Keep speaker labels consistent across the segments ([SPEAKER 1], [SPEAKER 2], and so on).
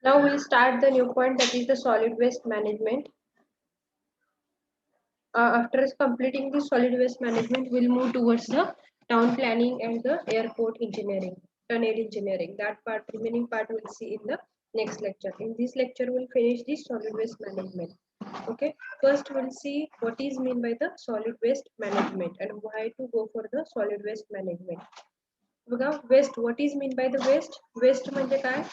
[SPEAKER 1] Now we'll start the new point, that is the solid waste management. After completing the solid waste management, we'll move towards the town planning and the airport engineering, tunnel engineering. That part, remaining part, we'll see in the next lecture. In this lecture, we'll finish the solid waste management. Okay. First, we'll see what is mean by the solid waste management and why to go for the solid waste management. बघा, waste, what is mean by the waste? Waste म्हणजे काय?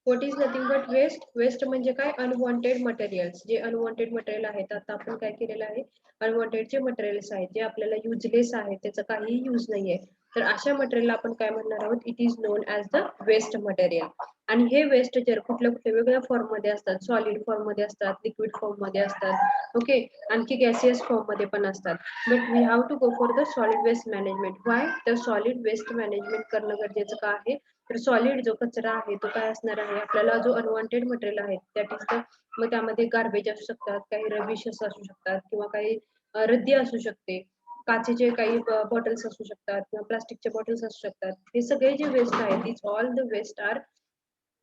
[SPEAKER 1] What is nothing but waste? Waste म्हणजे काय? Unwanted materials. जे unwanted material आहेत, आता आपण काय केलेलं आहे, अनवॉन्टेड जे मटेरियल्स आहेत, जे आपल्याला युजलेस आहे, त्याचा काहीही यूज नाहीये, तर अशा मटेरियलला आपण काय म्हणणार आहोत? It is known as the waste material. आणि हे वेस्ट जर कुठल्या कुठल्या वेगवेगळ्या फॉर्म मध्ये असतात, सॉलिड फॉर्म मध्ये असतात, लिक्विड फॉर्म मध्ये असतात, ओके, आणखी गॅसियस फॉर्म मध्ये पण असतात. But we have to go for the solid waste management. Why? तर सॉलिड वेस्ट मॅनेजमेंट करणं गरजेचं का आहे? तर सॉलिड जो कचरा आहे तो काय असणार आहे? आपल्याला जो अनवॉन्टेड मटेरियल आहे, दॅट इज द, मग त्यामध्ये गार्बेज असू शकतात, काही रबिश असू शकतात, किंवा काही रद्दी असू शकते, काचेचे काही बॉटल्स असू शकतात, किंवा प्लास्टिकचे बॉटल्स असू शकतात. हे सगळे जे वेस्ट आहेत, this all the waste are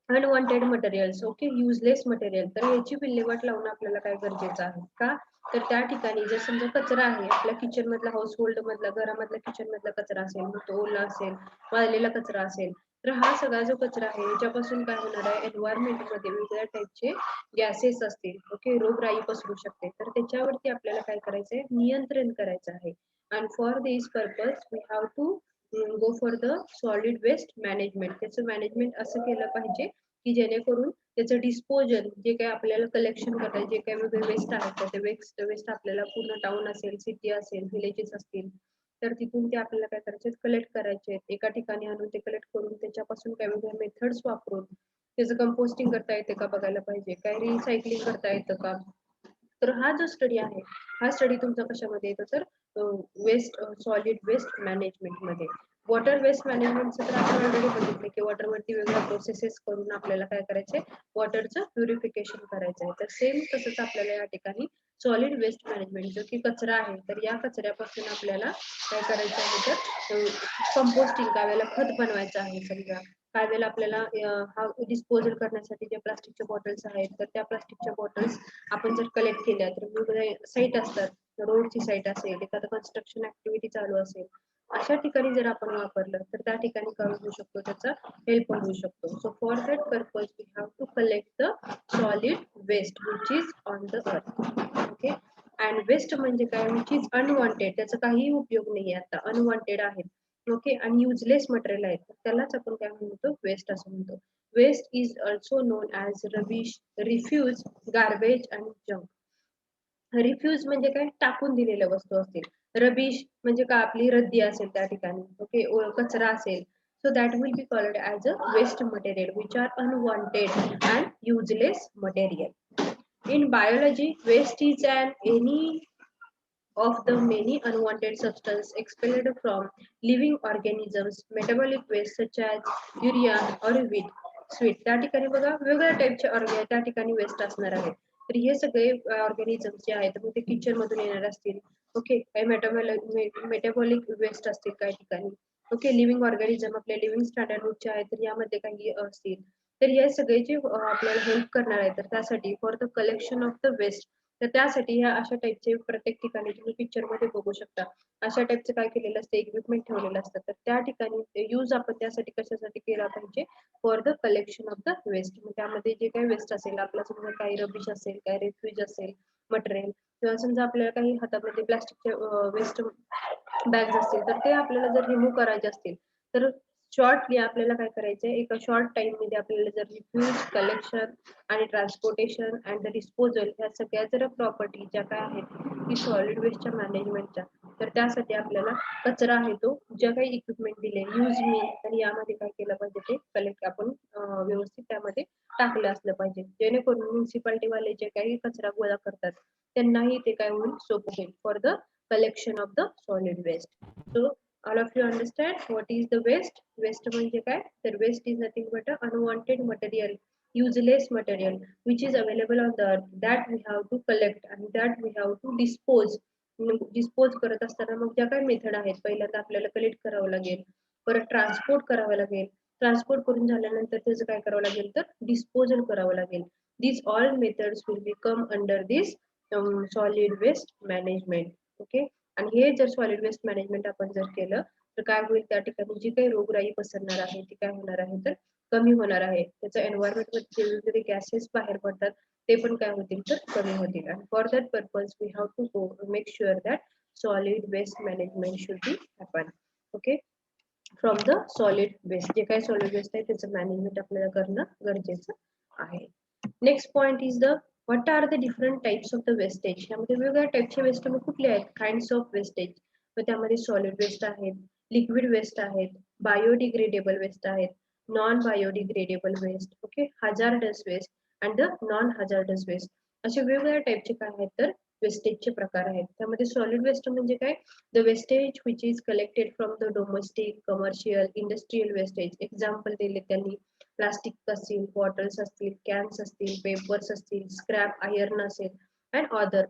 [SPEAKER 1] unwanted materials. Okay, useless material. तर याची विल्हेवाट लावणं आपल्याला काय गरजेचं आहे का? तर त्या ठिकाणी जर समजा कचरा आहे, आपल्या किचन मधला, हाऊस होल्ड मधला, घरामधला किचन मधला कचरा असेल, मग तो ओला असेल, वाळलेला कचरा असेल, तर हा सगळा जो कचरा आहे, याच्यापासून काय होणार आहे? एन्व्हायरमेंट मध्ये वेगवेगळ्या टाईपचे गॅसेस असतील, ओके, रोगराई पसरू शकते. तर त्याच्यावरती आपल्याला काय करायचंय? नियंत्रण करायचं आहे. And for this purpose we have to go for the solid waste management. त्याचं मॅनेजमेंट असं केलं पाहिजे की जेणेकरून त्याचं डिस्पोजल, जे काही आपल्याला कलेक्शन करायचे, जे काही वेगळे वेस्ट आहेत, ते वेस्ट आपल्याला पूर्ण टाउन असेल, सिटी असेल, विलेजेस असतील, तर तिथून ते आपल्याला काय करायचे? कलेक्ट करायचे. एका ठिकाणी आणून ते कलेक्ट करून त्याच्यापासून काही वेगळ्या मेथड्स वापरून त्याचं कंपोस्टिंग करता येते का बघायला पाहिजे, काय रिसायकलिंग करता येतं का. तर हा जो स्टडी आहे, हा स्टडी तुमचा कशामध्ये येतो? तर वेस्ट, सॉलिड वेस्ट मॅनेजमेंट मध्ये. वॉटर वेस्ट मॅनेजमेंटचं तर आपण ऑलरेडी बघितलं की वॉटरवरती वेगळ्या प्रोसेसेस करून आपल्याला काय करायचंय? वॉटरचं प्युरिफिकेशन करायचंय. तर सेम तसंच आपल्याला या ठिकाणी सॉलिड वेस्ट मॅनेजमेंट, जो की कचरा आहे, तर या कचऱ्यापासून आपल्याला काय करायचं आहे? तर कंपोस्टिंग, काय वेळेला खत बनवायचं आहे. समजा काय वेळेला आपल्याला हा डिस्पोजल करण्यासाठी जे प्लास्टिकच्या बॉटल्स आहेत, तर त्या प्लास्टिकच्या बॉटल्स आपण जर कलेक्ट केल्या, तर वेगवेगळ्या साईट असतात, रोडची साईट असेल, एखादं कन्स्ट्रक्शन ऍक्टिव्हिटी चालू असेल, अशा ठिकाणी जर आपण वापरलं, तर त्या ठिकाणी काय होऊ शकतो? त्याचा हेल्प होऊ शकतो. So for that purpose we have to collect the solid waste which is on the earth. Okay, and waste म्हणजे काय? विच इज अनवॉन्टेड, त्याचा काहीही उपयोग नाही आता, अनवॉन्टेड आहे. ओके, आणि युजलेस मटेरियल आहे, त्यालाच आपण काय म्हणतो? वेस्ट असं म्हणतो. Waste is also known as rubbish, refuse, garbage आणि जंक. रिफ्यूज म्हणजे काय? टाकून दिलेल्या वस्तू असतील. रबिश म्हणजे काय? आपली रद्दी असेल त्या ठिकाणी, ओके, कचरा असेल. So that will be called as a waste material which are unwanted and useless material. In biology, waste is any of the many unwanted substances expelled from living organisms. Metabolic waste such as urea or sweat. त्या ठिकाणी बघा वेगवेगळ्या टाईपचे त्या ठिकाणी waste असणार आहेत. तर हे सगळे ऑर्गॅनिझम्स जे आहेत, ते किचन मधून येणार असतील, ओके, काही मेटाबॉलिक वेस्ट असतील काही ठिकाणी, ओके, लिव्हिंग ऑर्गॅनिझम आपले लिव्हिंग स्टँडर्ड आहेत, तर यामध्ये काही असतील. तर हे सगळे जे आपल्याला हेल्प करणार आहे, तर त्यासाठी for the collection of the waste, तर त्यासाठी ह्या अशा टाईपचे प्रत्येक ठिकाणी तुम्ही पिक्चर मध्ये बघू शकता, अशा टाईपचं काय केलेलं असतं? इक्विपमेंट ठेवलेलं असतं. तर त्या ठिकाणी यूज आपण त्यासाठी कशासाठी केला पाहिजे? For the collection of the waste. मग त्यामध्ये जे काही वेस्ट असेल, आपला समजा काही रबिश असेल, काही रेफ्युज असेल मटेरियल, किंवा समजा आपल्याला काही हातामध्ये प्लास्टिकचे वेस्ट बॅग्स असतील, तर ते आपल्याला जर रिमूव्ह करायचे असतील, तर शॉर्टली आपल्याला काय करायचंय? एका शॉर्ट टाइम मध्ये आपल्याला जर रिफ्यूज, कलेक्शन आणि ट्रान्सपोर्टेशन अँड द डिस्पोजल ह्या सगळ्या जर प्रॉपर्टी ज्या काय आहेत की सॉलिड वेस्टच्या मॅनेजमेंटच्या, तर त्यासाठी आपल्याला कचरा आहे तो, ज्या काही इक्विपमेंट दिले यूज मी, तर यामध्ये काय केलं पाहिजे? ते कलेक्ट आपण व्यवस्थित त्यामध्ये टाकलं असलं पाहिजे, जेणेकरून म्युन्सिपाल्टी वाले जे काही कचरा गोळा करतात, त्यांनाही ते काय होईल? सोपं होईल for the collection of the solid waste. So all of you understand what is the waste? Waste म्हणजे काय? तर waste is nothing but a unwanted material, useless material which is available on the earth, that we have to collect and that we have to dispose dispose करत असताना मग ज्या काही method आहेत, पहिल्यांदा आपल्याला कलेक्ट करावं लागेल, परत ट्रान्सपोर्ट करावं लागेल, ट्रान्सपोर्ट करून झाल्यानंतर त्याचं काय करावं लागेल तर डिस्पोजल करावं लागेल. These all methods will become under this solid waste management. Okay, आणि हे जर सॉलिड वेस्ट मॅनेजमेंट आपण जर केलं तर काय होईल, त्या ठिकाणी जी काही रोगराई पसरणार आहे ती काय होणार आहे तर कमी होणार आहे. त्याचा एन्व्हायरमेंट मध्ये वेगवेगळे गॅसेस बाहेर पडतात ते पण काय होतील तर कमी होतील. आणि for that purpose we have to go make sure that solid waste management should be happen. Okay, from the solid waste, जे काही सॉलिड वेस्ट आहे त्याचं मॅनेजमेंट आपल्याला करणं गरजेचं आहे. Next point is the what are the different types of the wastage. यामध्ये वेगवेगळ्या टाइपचे वेस्ट कुठले आहेत, काइंड्स ऑफ वेस्टेज. तर त्यामध्ये सॉलिड वेस्ट आहेत, लिक्विड वेस्ट आहेत, बायोडिग्रेडेबल वेस्ट आहेत, non biodegradable waste, okay, hazardous waste and the non hazardous waste. असे वेगवेगळ्या टाइपचे काय आहेत तर वेस्टेजचे प्रकार आहेत. त्यामध्ये सॉलिड वेस्ट म्हणजे काय, the wastage which is collected from the domestic, commercial, industrial wastage. Example दिले त्यांनी, प्लास्टिक असतील, बॉटल्स असतील, कॅन्स असतील, पेपर्स असतील, स्क्रॅप आयर्न असेल अँड अदर.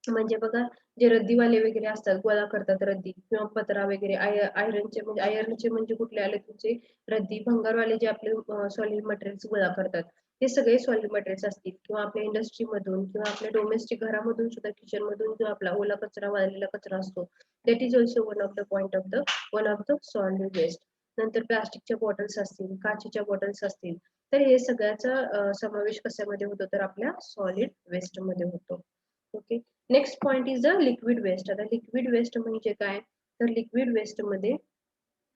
[SPEAKER 1] म्हणजे बघा, जे रद्दीवाले वगैरे असतात, गोळा करतात रद्दी किंवा पत्रा वगैरे, आयर्नचे म्हणजे कुठले आले तुमचे, रद्दी भंगारवाले जे आपले सॉलिड मटेरियल्स गोळा करतात ते सगळे सॉलिड मटेरियल्स असतील, किंवा आपल्या इंडस्ट्रीमधून किंवा आपल्या डोमेस्टिक घरामधून सुद्धा, किचन मधून जो आपला ओला कचरा, वाळलेला कचरा असतो, that is also one of the solid waste. नंतर प्लास्टिकच्या बॉटल्स असतील, काचेच्या बॉटल्स असतील, तर हे सगळ्याचा समावेश कशामध्ये होतो तर आपल्या सॉलिड वेस्ट मध्ये होतो. Okay, next point is the liquid waste. आता लिक्विड वेस्ट म्हणजे काय तर लिक्विड वेस्ट मध्ये,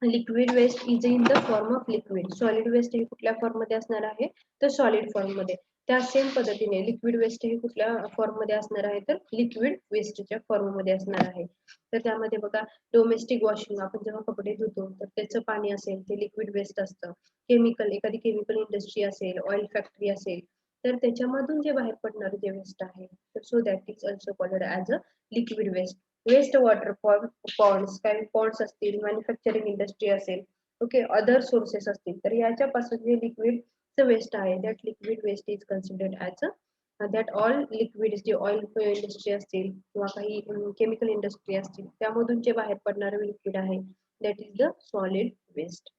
[SPEAKER 1] liquid waste is in the form of liquid. Solid waste हे कुठल्या फॉर्म मध्ये असणार आहे तर सॉलिड फॉर्म मध्ये. त्या सेम पद्धतीने लिक्विड वेस्ट हे कुठल्या फॉर्म मध्ये असणार आहे तर लिक्विड वेस्टच्या फॉर्म मध्ये असणार आहे. तर त्यामध्ये बघा, डोमेस्टिक वॉशिंग, आपण जेव्हा कपडे धुतो तर त्याचं पाणी असेल ते लिक्विड वेस्ट असतं. केमिकल, एखादी केमिकल इंडस्ट्री असेल, ऑइल फॅक्टरी असेल, तर त्याच्यामधून जे बाहेर पडणारे जे वेस्ट आहे, तर so that is also called as a liquid waste. Waste water ponds, काही पॉन्ड्स असतील, मॅन्युफॅक्चरिंग इंडस्ट्री असेल, ओके, अदर सोर्सेस असतील, तर याच्यापासून जे लिक्विड वेस्ट आहे, that liquid waste is considered as a, that all liquid, जे ऑइल इंडस्ट्री असतील किंवा काही केमिकल इंडस्ट्री असतील, त्यामधून जे बाहेर पडणारे लिक्विड आहे, that is the solid waste.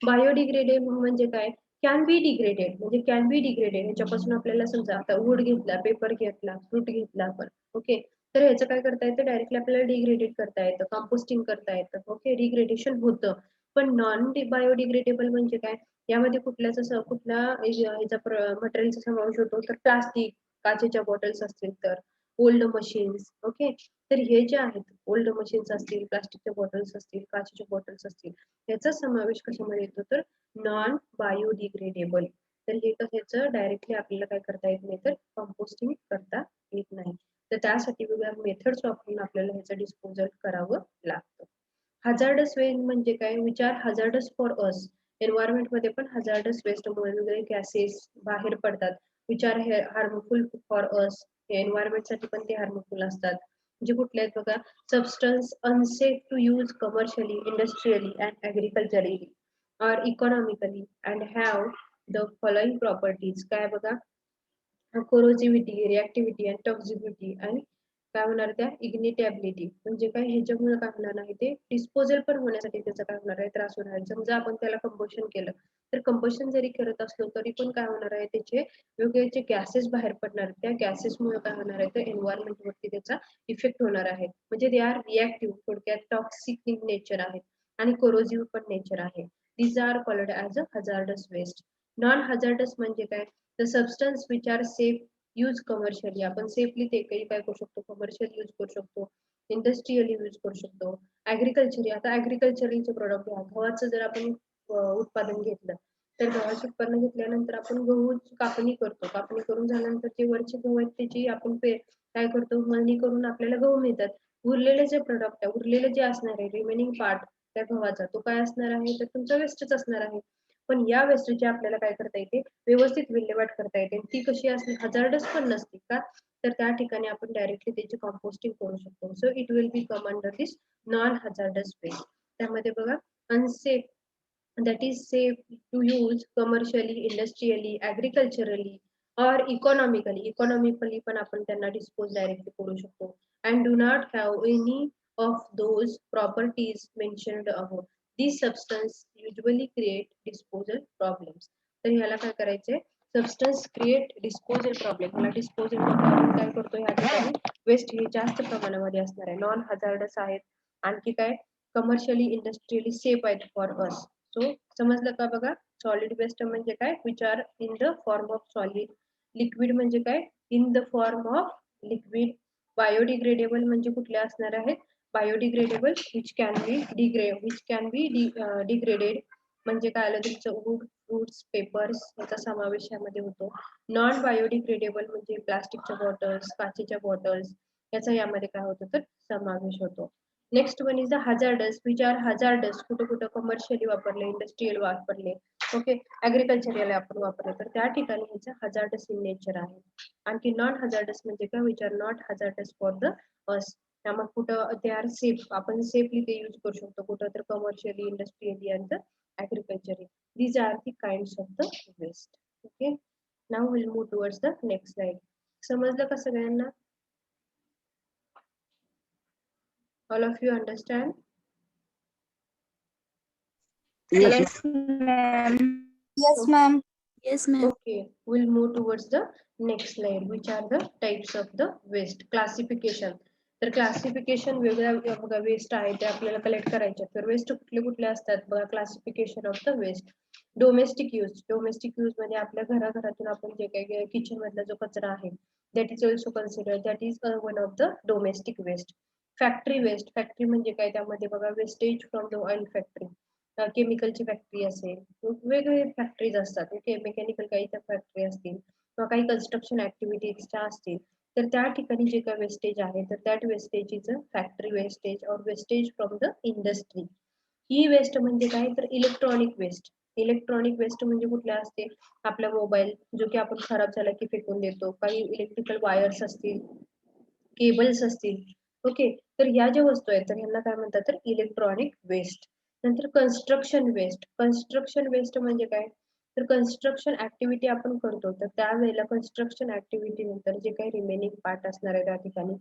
[SPEAKER 1] Biodegradable म्हणजे काय, कॅन बी डिग्रेडेड, म्हणजे कॅन बी डिग्रेडेड. ह्याच्यापासून आपल्याला समजा आता वूड घेतला, पेपर घेतला, फ्रूट घेतला आपण, ओके, तर ह्याचं काय करता येतं, डायरेक्टली आपल्याला डिग्रेडेड करता येतं, कंपोस्टिंग करता येतं, ओके, डिग्रेडेशन होतं. पण नॉन बायोडिग्रेडेबल म्हणजे काय, यामध्ये कुठल्या ह्याचा मटेरियलचा समावेश होतो तर प्लास्टिक, काचेच्या बॉटल्स असतील तर, ओल्ड मशीन्स, ओके, तर हे जे आहेत, ओल्ड मशीन्स असतील, प्लास्टिकच्या बॉटल्स असतील, काचेच्या बॉटल्स असतील, याचा समावेश कशामध्ये येतो तर नॉन बायोडिग्रेडेबल. तर हे ह्याचं डायरेक्टली आपल्याला काय करता येत नाही तर कंपोस्टिंग करता येत नाही. तर त्यासाठी वेगवेगळ्या मेथड्स वापरून आपल्याला ह्याचं डिस्पोजल करावं लागतं. हजार्डस वेस्ट म्हणजे काय, which are hazardous for us. Environment मध्ये पण हजार्डस वेस्ट मुळे वेगवेगळे गॅसेस बाहेर पडतात, which are harmful for us. Environment साठी पण ते हार्मफुल असतात. म्हणजे कुठले आहेत बघा, substance unsafe to use commercially, industrially and agriculturally or economically and have the following properties. काय बघा, corrosivity, reactivity and toxicity आणि काय होणार त्या इग्निटेबिलिटी. म्हणजे काय, ह्याच्यामुळे काय होणार नाही, ते डिस्पोजल पण होण्यासाठी त्याचा काय होणार आहे त्रास होणार आहे. समजा आपण त्याला कंपोशन केलं, तर कंपोशन जरी करत असलो तरी पण काय होणार आहे, त्याचे वेगवेगळे जे गॅसेस बाहेर पडणार, त्या गॅसेसमुळे काय होणार आहे तर एन्व्हायरमेंट वरती त्याचा इफेक्ट होणार आहे. म्हणजे दे आर रिएक्टिव्ह, थोडक्यात टॉक्सिक इन नेचर आहे आणि कोरोजिव्ह पण नेचर आहे. These are called as a hazardous waste. Non-hazardous म्हणजे काय, the substance which are safe use commercially. आपण सेफली ते काही काय करू शकतो, कमर्शियल यूज करू शकतो, इंडस्ट्रियली यूज करू शकतो, ऍग्रिकल्चरली. आता ऍग्रिकल्चरचे प्रोडक्ट घ्या, गव्हाचं जर आपण उत्पादन घेतलं, तर गव्हाचे उत्पन्न घेतल्यानंतर आपण गहू कापणी करतो, कापणी करून झाल्यानंतर जे वरचे गहू आहेत त्याची आपण काय करतो, मळणी करून आपल्याला गहू मिळतात. उरलेले जे प्रोडक्ट आहे, उरलेले जे असणार आहे, रिमेनिंग पार्ट त्या गव्हाचा, तो काय असणार आहे तर तुमचा वेस्टच असणार आहे. पण या वेस्टची आपल्याला काय करता येते, व्यवस्थित विल्हेवाट करता येते. ती कशी असते, हजार्डस पण नसते का, तर त्या ठिकाणी आपण डायरेक्टली त्याची कंपोस्टिंग करू शकतो. So it will be come under this non hazardous waste. त्यामध्ये बघा, unsafe, that is safe to use commercially, industrially, agriculturally or economically. Economically पण आपण त्यांना डिस्पोज डायरेक्टली करू शकतो. and do not have any of those properties mentioned above. These substance usually create disposal problems. तर ह्याला काय करायचंय, सबस्टन्स क्रिएट डिस्पोजल प्रॉब्लेम. मला डिस्पोजल म्हणजे आपण काय करतो ह्या ठिकाणी वेस्ट हे जास्त प्रमाणामध्ये असणार आहे, नॉन हजार्डस आहेत, आणखी काय कमर्शियली इंडस्ट्रियली सेफ आहेत फॉर अस. सो समजलं का बघा. सॉलिड वेस्ट म्हणजे काय, which are in the form of solid. Liquid म्हणजे काय, in the form of liquid. Biodegradable म्हणजे कुठले असणार आहेत, biodegradable which can be degraded. म्हणजे काय आलं तुमचं वूड, फ्रुट्स, पेपर्स याचा समावेश यामध्ये होतो. नॉन बायोडिग्रेडेबल म्हणजे प्लास्टिकच्या बॉटल्स, काचेच्या बॉटल्स याचा यामध्ये काय होतो तर समावेश होतो. Next one is the hazardous, which are hazardous. कुठे कुठं कमर्शियली वापरले, इंडस्ट्रियल वापरले, ओके, ऍग्रिकल्चरला आपण वापरले तर त्या ठिकाणी ह्याचं हजार्डस इन नेचर आहे. आणखी नॉन हजार्डस म्हणजे काय, which R not hazardous for the अस. त्यामुळे कुठं ते आर सेफ, आपण सेफली ते यूज करू शकतो, कुठं तर कमर्शियली, इंडस्ट्रियली आणि agriculturally. These are the kinds of the waste. Okay. Now we'll move towards the next slide. समजलं का सगळ्यांना? All of you understand?
[SPEAKER 2] Yes, ma'am.
[SPEAKER 3] Yes, ma'am.
[SPEAKER 2] Yes, ma'am.
[SPEAKER 1] Okay, we'll move towards the next slide, which are the types of the waste. Classification. तर classification वेगवेगळ्या बघा waste आहे ते आपल्याला collect करायचे. तर वेस्ट कुठले कुठले असतात बघा, classification of the waste. Domestic use. Domestic use म्हणजे आपल्या घराघरातून आपण जे काही किचन मधला जो कचरा आहे, that is also consider, that is one of the domestic waste. Factory waste. Factory म्हणजे काय, त्यामध्ये बघा wastage from the oil factory, केमिकलची फॅक्टरी असेल, वेगवेगळे फॅक्टरीज असतात, ओके, मेकॅनिकल काही त्या फॅक्टरी असतील किंवा काही कन्स्ट्रक्शन ऍक्टिव्हिटीजच्या असतील, तर त्या ठिकाणी जे काही वेस्टेज आहे तर that wastage is a factory wastage or wastage from the industry. E waste म्हणजे काय, तर इलेक्ट्रॉनिक वेस्ट. इलेक्ट्रॉनिक वेस्ट म्हणजे कुठल्या असते, आपला मोबाईल जो की आपण खराब झाला की फेकून देतो, काही इलेक्ट्रिकल वायर्स असतील, केबल्स असतील, ओके, तर ह्या ज्या वस्तू आहेत तर ह्यांना काय म्हणतात तर इलेक्ट्रॉनिक वेस्ट. नंतर कन्स्ट्रक्शन वेस्ट. कन्स्ट्रक्शन वेस्ट म्हणजे काय, तर कन्स्ट्रक्शन ऍक्टिव्हिटी आपण करतो तर त्यावेळेला कन्स्ट्रक्शन ऍक्टिव्हिटी नंतर जे काही रिमेनिंग पार्ट असणार आहे त्या ठिकाणी,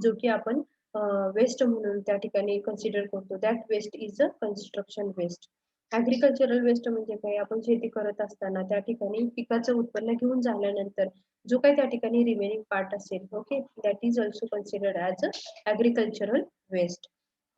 [SPEAKER 1] जो की आपण वेस्ट म्हणून त्या ठिकाणी कन्सिडर करतो, that waste is a construction waste. Agricultural waste म्हणजे काय, आपण शेती करत असताना त्या ठिकाणी पिकाचं उत्पन्न घेऊन झाल्यानंतर जो काही त्या ठिकाणी रिमेनिंग पार्ट असेल, okay, that is also considered as a agricultural waste.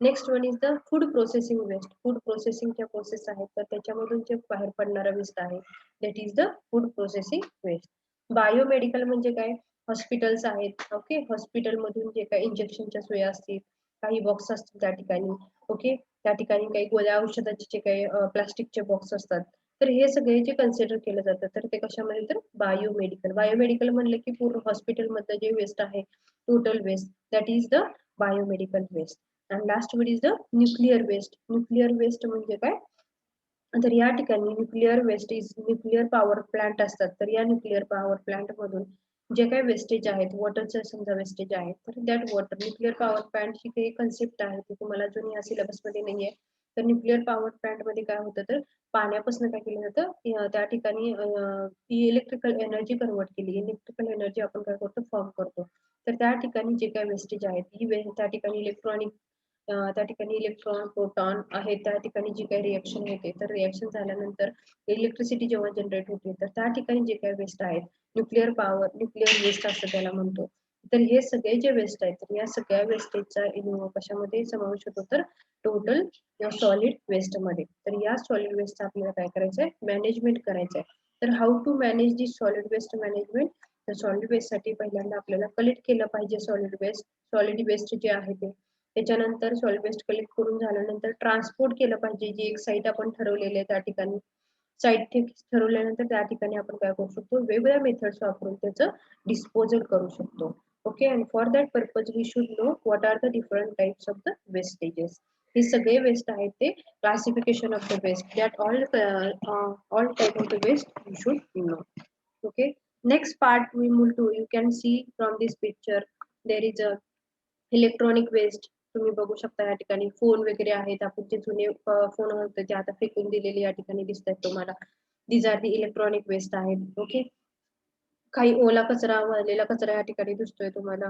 [SPEAKER 1] Next one is the food processing waste. Food प्रोसेसिंगच्या प्रोसेस आहेत तर त्याच्यामधून जे बाहेर पडणारा वेस्ट आहे, that is the food processing waste. Biomedical म्हणजे काय, हॉस्पिटल्स आहेत, ओके, हॉस्पिटल मधून जे काही इंजेक्शनच्या सोया असतील, काही बॉक्स असतील त्या ठिकाणी, ओके, त्या ठिकाणी काही गोळ्या औषधाचे जे काही प्लास्टिकचे बॉक्स असतात, तर हे सगळे जे कन्सिडर केलं जातं तर ते कशामध्ये तर बायोमेडिकल. बायोमेडिकल म्हणलं की पूर्ण हॉस्पिटल मधलं जे वेस्ट आहे, total waste, that is the biomedical waste. And last one is the nuclear waste. Nuclear waste म्हणजे काय, तर या ठिकाणी nuclear waste is, nuclear power plant असतात तर या न्यूक्लिअर पॉवर प्लांट मधून जे काही वेस्टेज आहेत, वॉटरचं समजा वेस्टेज आहे, तर दॅट वॉटर, न्यूक्लिअर पॉवर प्लांटची काही कन्सेप्ट आहे ती तुम्हाला अजून या सिलेबस मध्ये नाहीये. तर न्यूक्लिअर पॉवर प्लांट मध्ये काय होतं तर पाण्यापासून काय केलं जातं, त्या ठिकाणी इलेक्ट्रिकल एनर्जी कन्वर्ट केली, इलेक्ट्रिकल एनर्जी आपण काय करतो फॉर्म करतो. तर त्या ठिकाणी जे काही वेस्टेज आहेत ही त्या ठिकाणी इलेक्ट्रॉनिक, त्या ठिकाणी इलेक्ट्रॉन, प्रोटॉन आहे, त्या ठिकाणी जी काही रिएक्शन होते तर रिएक्शन झाल्यानंतर इलेक्ट्रिसिटी जेव्हा जनरेट होते तर त्या ठिकाणी जे काही वेस्ट आहेत, न्यूक्लिअर पॉवर, न्यूक्लिअर वेस्ट असं त्याला म्हणतो. तर हे सगळे जे वेस्ट आहेत तर या सगळ्या वेस्टेजचा कशामध्ये समावेश होतो तर टोटल सॉलिड वेस्ट मध्ये. तर या सॉलिड वेस्टचा आपल्याला काय करायचंय, मॅनेजमेंट करायचंय. तर how to manage this solid waste management, तर सॉलिड वेस्ट साठी पहिल्यांदा आपल्याला कलेक्ट केलं पाहिजे सॉलिड वेस्ट. सॉलिड वेस्ट जे आहे ते, त्याच्यानंतर सॉलिड वेस्ट कलेक्ट करून झाल्यानंतर ट्रान्सपोर्ट केलं पाहिजे, जी एक साईट आपण ठरवलेली आहे त्या ठिकाणी. साईट ठरवल्यानंतर त्या ठिकाणी आपण काय करू शकतो, वेगवेगळ्या मेथड्स वापरून त्याचं डिस्पोजल करू शकतो, okay. And for that purpose we should know what are the different types of the wastages. हे सगळे वेस्ट आहेत ते classification of the waste, that all type of the waste you should know, okay. Next part we move to, you can see from this picture there is a electronic waste. तुम्ही बघू शकता या ठिकाणी phone वगैरे आहेत, आपण जे जुने फोन होते ते आता फेकून दिलेले या ठिकाणी दिसत आहेत तुम्हाला. These are the electronic waste आहेत, ओके. काही ओला कचरा, वाळलेला कचरा या ठिकाणी दिसतोय तुम्हाला.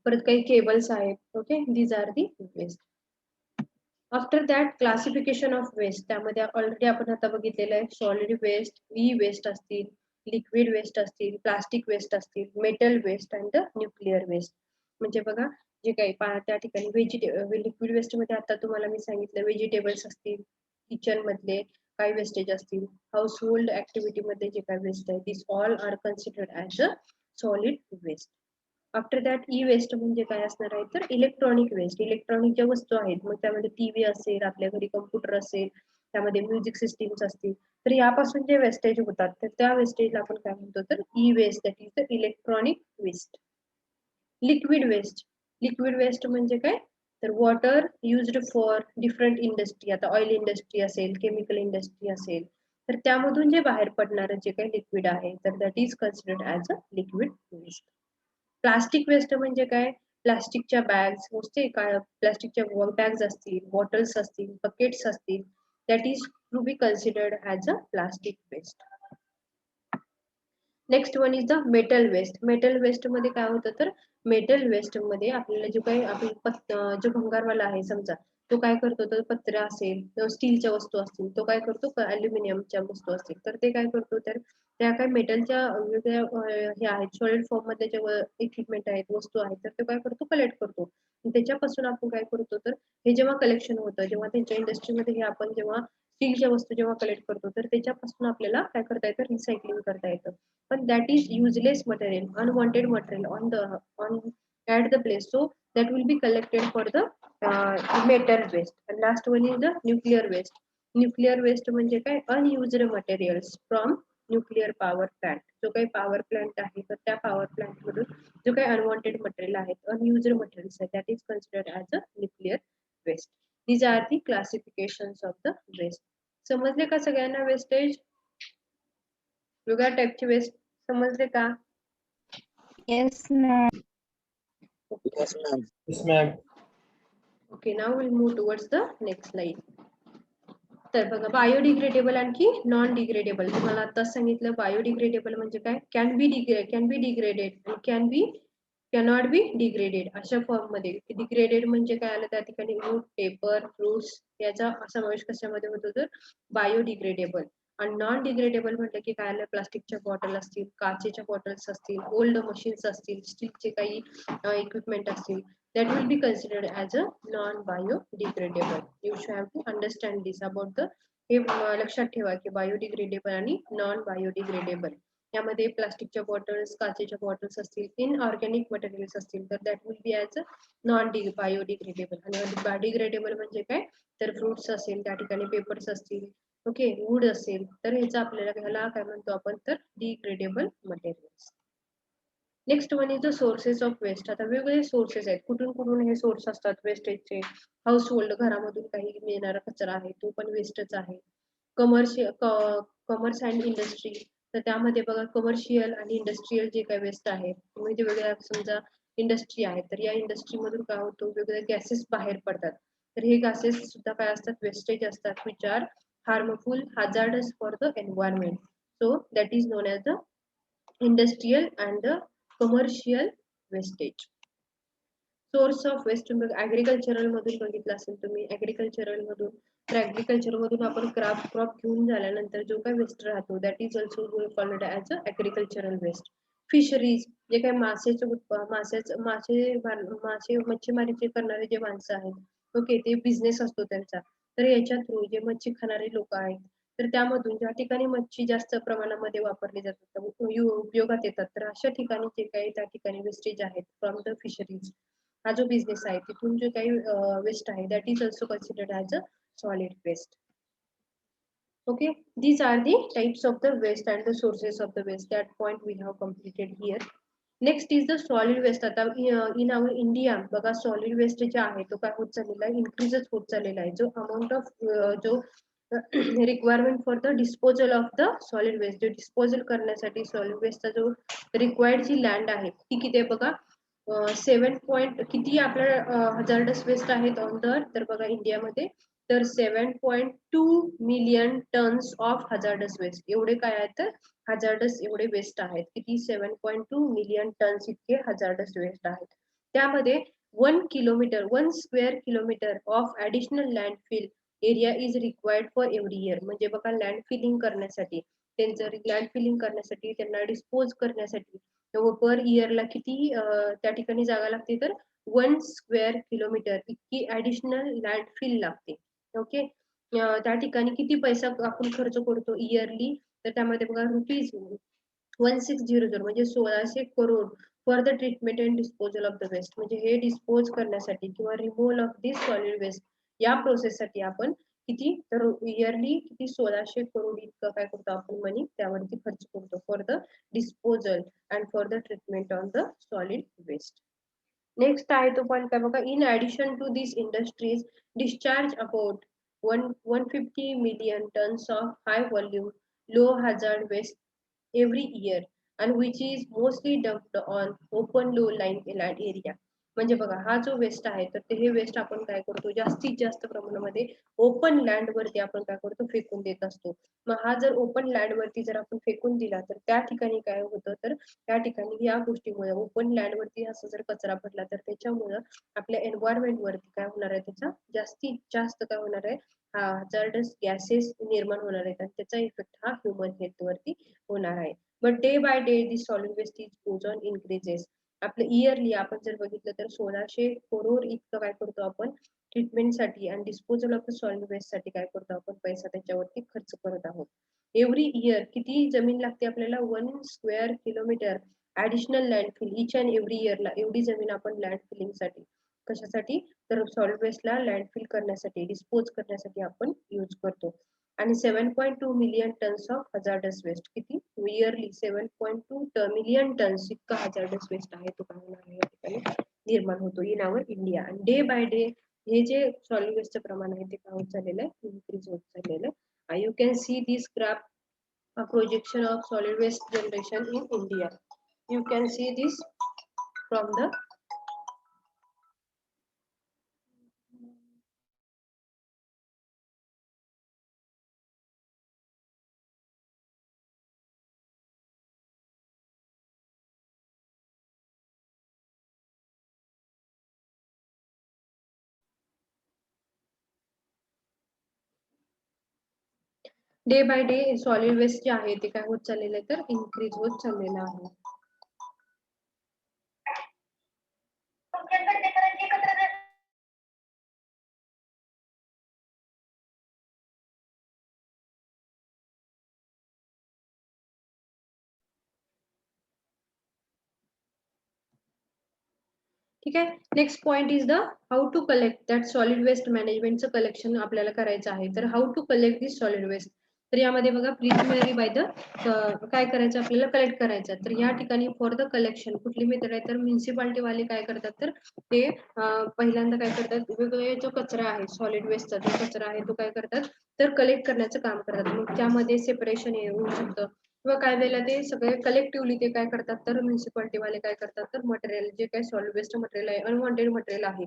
[SPEAKER 1] परत काही केबल्स आहेत. Okay, these are the waste. After that classification of waste, त्यामध्ये ऑलरेडी आपण आता बघितलेलं आहे सॉलिड वेस्ट, ई वेस्ट असतील, लिक्विड वेस्ट असतील, प्लास्टिक वेस्ट असतील, metal waste and nuclear waste. म्हणजे बघा जे काही त्या ठिकाणी लिक्विड वेस्ट मध्ये आता तुम्हाला मी सांगितलं व्हेजिटेबल्स असतील, किचन मधले काही वेस्टेज असतील, हाऊस होल्ड ऍक्टिव्हिटी मध्ये जे काही वेस्ट आहे, this all are considered as a solid waste. After that e waste म्हणजे काय असणार आहे तर इलेक्ट्रॉनिक वेस्ट. इलेक्ट्रॉनिक ज्या वस्तू आहेत, मग त्यामध्ये टीव्ही असेल, आपल्या घरी कम्प्युटर असेल, त्यामध्ये म्युझिक सिस्टीम्स असतील, तर यापासून जे वेस्टेज होतात तर त्या वेस्टेजला आपण काय म्हणतो तर e waste, that is the electronic waste. Liquid waste. Liquid waste म्हणजे काय तर water used for different industry. आता ऑइल इंडस्ट्री असेल, केमिकल इंडस्ट्री असेल, तर त्यामधून जे बाहेर पडणारं जे काही लिक्विड आहे तर that is considered as a liquid waste. Plastic waste म्हणजे काय, प्लास्टिकच्या बॅग्स मोस्टली काय प्लास्टिकच्या बॅग्स असतील, बॉटल्स असतील, बकेट्स असतील, that is to be considered as a plastic waste. Next one is the metal waste. Metal waste मध्ये काय होतं तर मेटल वेस्ट मध्ये आपल्याला जो काही जो भंगारवाला आहे समजा, तो काय करतो तर पत्रा असेल, स्टीलच्या वस्तू असतील, तो काय करतो अल्युमिनियमच्या वस्तू असतील, तर ते काय करतो तर त्या काय मेटलच्या वेगवेगळ्या हे आहेत सॉलिड फॉर्म मध्ये जे इक्विपमेंट आहेत, वस्तू आहेत, तर तो काय करतो कलेक्ट करतो. त्याच्यापासून आपण काय करतो तर हे जेव्हा कलेक्शन होतं, जेव्हा त्यांच्या इंडस्ट्रीमध्ये हे आपण जेव्हा स्टीलच्या वस्तू जेव्हा कलेक्ट करतो तर त्याच्यापासून आपल्याला काय करता येतं रिसायकलिंग करता येतं. पण that is useless material, unwanted material on at the place, so that will be collected for the metal waste. And last one is the nuclear waste. Nuclear waste म्हणजे काय unused materials from nuclear power plant. जो काही power plant आहे तर त्या power plant मधून जो काही अनवॉन्टेड मटेरियल आहे, अनयुज्ड मटेरियल्स आहे, that is considered as a nuclear waste. These are the classifications of the waste. समजले का सगळ्यांना वेस्टेज, वेगळ्या टाइपचे वेस्ट समजले का?
[SPEAKER 2] Yes, ma'am.
[SPEAKER 3] Yes, ma'am.
[SPEAKER 4] Yes, ma'am.
[SPEAKER 1] Okay, now we'll move towards the next slide. तर बघा बायोडिग्रेडेबल आणखी नॉन डिग्रेडेबल. तुम्हाला आता सांगितलं बायोडिग्रेडेबल म्हणजे काय, कॅन बी डिग्रेडेड आणि कॅनॉट बी डिग्रेडेड अशा फॉर्म मध्ये. डिग्रेडेड म्हणजे काय आलं त्या ठिकाणी वूड, पेपर, फ्रुट्स याचा समावेश कशामध्ये होतो तर बायोडिग्रेडेबल. आणि नॉन डिग्रेडेबल म्हटलं की काय आलं प्लास्टिकच्या बॉटल असतील, काचेच्या बॉटल्स असतील, ओल्ड मशीन्स असतील, स्टीलचे काही इक्विपमेंट असतील, that will be considered as a non-biodegradable. You should have to understand this about the हे लक्षात ठेवा की बायोडिग्रेडेबल आणि नॉन बायोडिग्रेडेबल यामध्ये प्लास्टिकच्या बॉटल्स, काचेच्या बॉटल्स असतील, इनऑर्गॅनिक मटेरियल्स असतील तर that will be as a non biodegradable. आणि बायोडिग्रेडेबल म्हणजे काय तर फ्रुट्स असेल, त्या ठिकाणी पेपर्स असतील, ओके, वूड असेल, तर ह्याचा आपल्याला ह्याला काय म्हणतो आपण तर degradable materials. Next one is the sources of waste. आता वेगवेगळे सोर्सेस आहेत, कुठून कुठून हे सोर्स असतात वेस्टेजचे. हाऊस होल्ड, घरामधून काही मिळणारा कचरा आहे तो पण वेस्टच आहे. कमर्स अँड इंडस्ट्री, तर त्यामध्ये बघा कमर्शियल आणि इंडस्ट्रीयल जे काही वेस्ट आहे, म्हणजे वेगवेगळ्या समजा इंडस्ट्री आहे तर या इंडस्ट्री मधून काय होतो वेगवेगळे गॅसेस बाहेर पडतात, तर हे गॅसेस सुद्धा काय असतात वेस्टेज असतात, which are harmful hazardous for the environment. So that is known as the industrial and the commercial wastage. Source of waste agricultural मधून बघितलं असेल तुम्ही, ऍग्रिकल्चरल मधून तर ऍग्रिकल्चर मधून आपण क्रॉप घेऊन झाल्यानंतर जो काही वेस्ट राहतो that is also called as a agricultural waste. Fisheries, जे काही मासे मच्छीमारी करणारे जे माणसं आहेत, ओके, ते बिझनेस असतो त्यांचा, तर याच्या थ्रू जे मच्छी खाणारे लोक आहेत तर त्यामधून ज्या ठिकाणी मच्छी जास्त प्रमाणामध्ये वापरली जातात, उपयोगात येतात, तर अशा ठिकाणी जे काही त्या ठिकाणी वेस्टेज आहेत फ्रॉम द फिशरीज, हा जो बिझनेस आहे तिथून जे काही वेस्ट आहे that is also considered as a solid waste. Okay, these are the types of the waste and the sources of the waste. That point we have completed here. Next is the solid waste. आता in our India बघा solid waste जे आहे तो काय होत चाललेला आहे, increases होत चाललेला आहे. जो amount of जो requirement for the disposal of the solid waste, जो disposal करण्यासाठी solid waste चा जो required जी land आहे ती किती आहे बघा, 7 पॉइंट किती आपल्या हजार्डस वेस्ट आहेत ऑन द अर्थ तर बघा इंडियामध्ये तर 7.2 million tons of hazardous waste. एवढे काय आहेत तर हजार्डस एवढे वेस्ट आहेत, किती 7.2 मिलियन टन्स इतके हजार्डस वेस्ट आहेत. त्यामध्ये 1 square kilometer of additional landfill area is required for every year. म्हणजे बघा लँड फिलिंग करण्यासाठी, त्यांचं लँड फिलिंग करण्यासाठी, त्यांना डिस्पोज करण्यासाठी पर इयरला किती त्या ठिकाणी जागा लागते, तर 1 स्क्वेअर किलोमीटर इतकी ऍडिशनल लँडफिल लागते. ओके, त्या ठिकाणी किती पैसा आपण खर्च करतो इयरली, तर त्यामध्ये बघा रुपीज 1600 म्हणजे 1600 crore for the treatment and disposal of the waste. म्हणजे हे डिस्पोज करण्यासाठी किंवा removal of this solid waste या प्रोसेससाठी आपण किती, तर इयरली किती 1600 करोड इतकं काय करतो आपण मनी त्यावरती खर्च करतो for the disposal and for the treatment on the solid waste. Next आहे तो पॉईंट काय बघा, in addition to this industries discharge about 150 million tons of high volume low hazard waste every year and which is mostly dumped on open low lying land area. म्हणजे बघा हा जो waste आहे तर ते हे वेस्ट आपण काय करतो जास्तीत जास्त प्रमाणामध्ये ओपन लँड वरती आपण काय करतो फेकून देत असतो. मग हा जर ओपन लँड वरती जर आपण फेकून दिला तर त्या ठिकाणी काय होतं, तर त्या ठिकाणी या गोष्टीमुळे ओपन लँड वरती असं जर कचरा पडला तर त्याच्यामुळे आपल्या एन्व्हायरमेंट वरती काय होणार आहे, त्याचा जास्तीत जास्त काय होणार आहे, हजार्डस गॅसेस निर्माण होणार आहेत आणि त्याचा इफेक्ट हा ह्युमन हेल्थ वरती होणार आहे. But day by day this solid waste is goes on increases. आपलं इयरली आपण जर बघितलं तर 1600 करोड इतकं काय करतो आपण ट्रीटमेंटसाठी आणि disposal of the solid waste साठी काय करतो आपण पैसा त्याच्यावरती खर्च करत आहोत. एव्हरी इयर किती जमीन लागते आपल्याला, 1 square kilometer additional landfill each and every इयरला एवढी जमीन आपण लँड फिलिंगसाठी कशासाठी, तर सॉलिड वेस्टला लँडफिल करण्यासाठी डिस्पोज करण्यासाठी आपण यूज करतो. आणि 7.2 million tons of hazardous waste, किती इयरली 7.2 मिलियन टन्स इतका हजार्डस वेस्ट आहे तो काय होणार आहे या ठिकाणी निर्माण होतो इन आवर इंडिया. आणि डे बाय डे हे जे सॉलिड वेस्टचं प्रमाण आहे ते काय होत चाललेलं आहे, इन्क्रीज होत चाललेलं आहे. You can see this graph a projection of solid waste generation in India. You can see this from the day by day solid waste जे आहे ते काय होत चाललेलं आहे, तर इन्क्रीज होत चाललेलं आहे. ठीक आहे. Next point is the how to collect that solid waste मॅनेजमेंटचं कलेक्शन आपल्याला करायचं आहे. तर how to collect this solid waste, तर यामध्ये बघा प्रिलिमिनरी बाय द काय करायचं आपल्याला कलेक्ट करायचं. तर या ठिकाणी फॉर द कलेक्शन कुठली मेथड आहे, तर म्युन्सिपालिटी वाले काय करतात, तर ते पहिल्यांदा काय करतात, वेगवेगळे जो कचरा आहे सॉलिड वेस्टचा जो कचरा आहे तो काय करतात, तर कलेक्ट करण्याचं काम करतात. मग त्यामध्ये सेपरेशन होऊ शकतं किंवा काय वेळेला ते सगळे कलेक्टिव्हली ते काय करतात, तर म्युन्सिपालिटी वाले काय करतात, तर मटेरियल जे काय सॉलिड वेस्ट मटेरियल आहे, अनवॉन्टेड मटेरियल आहे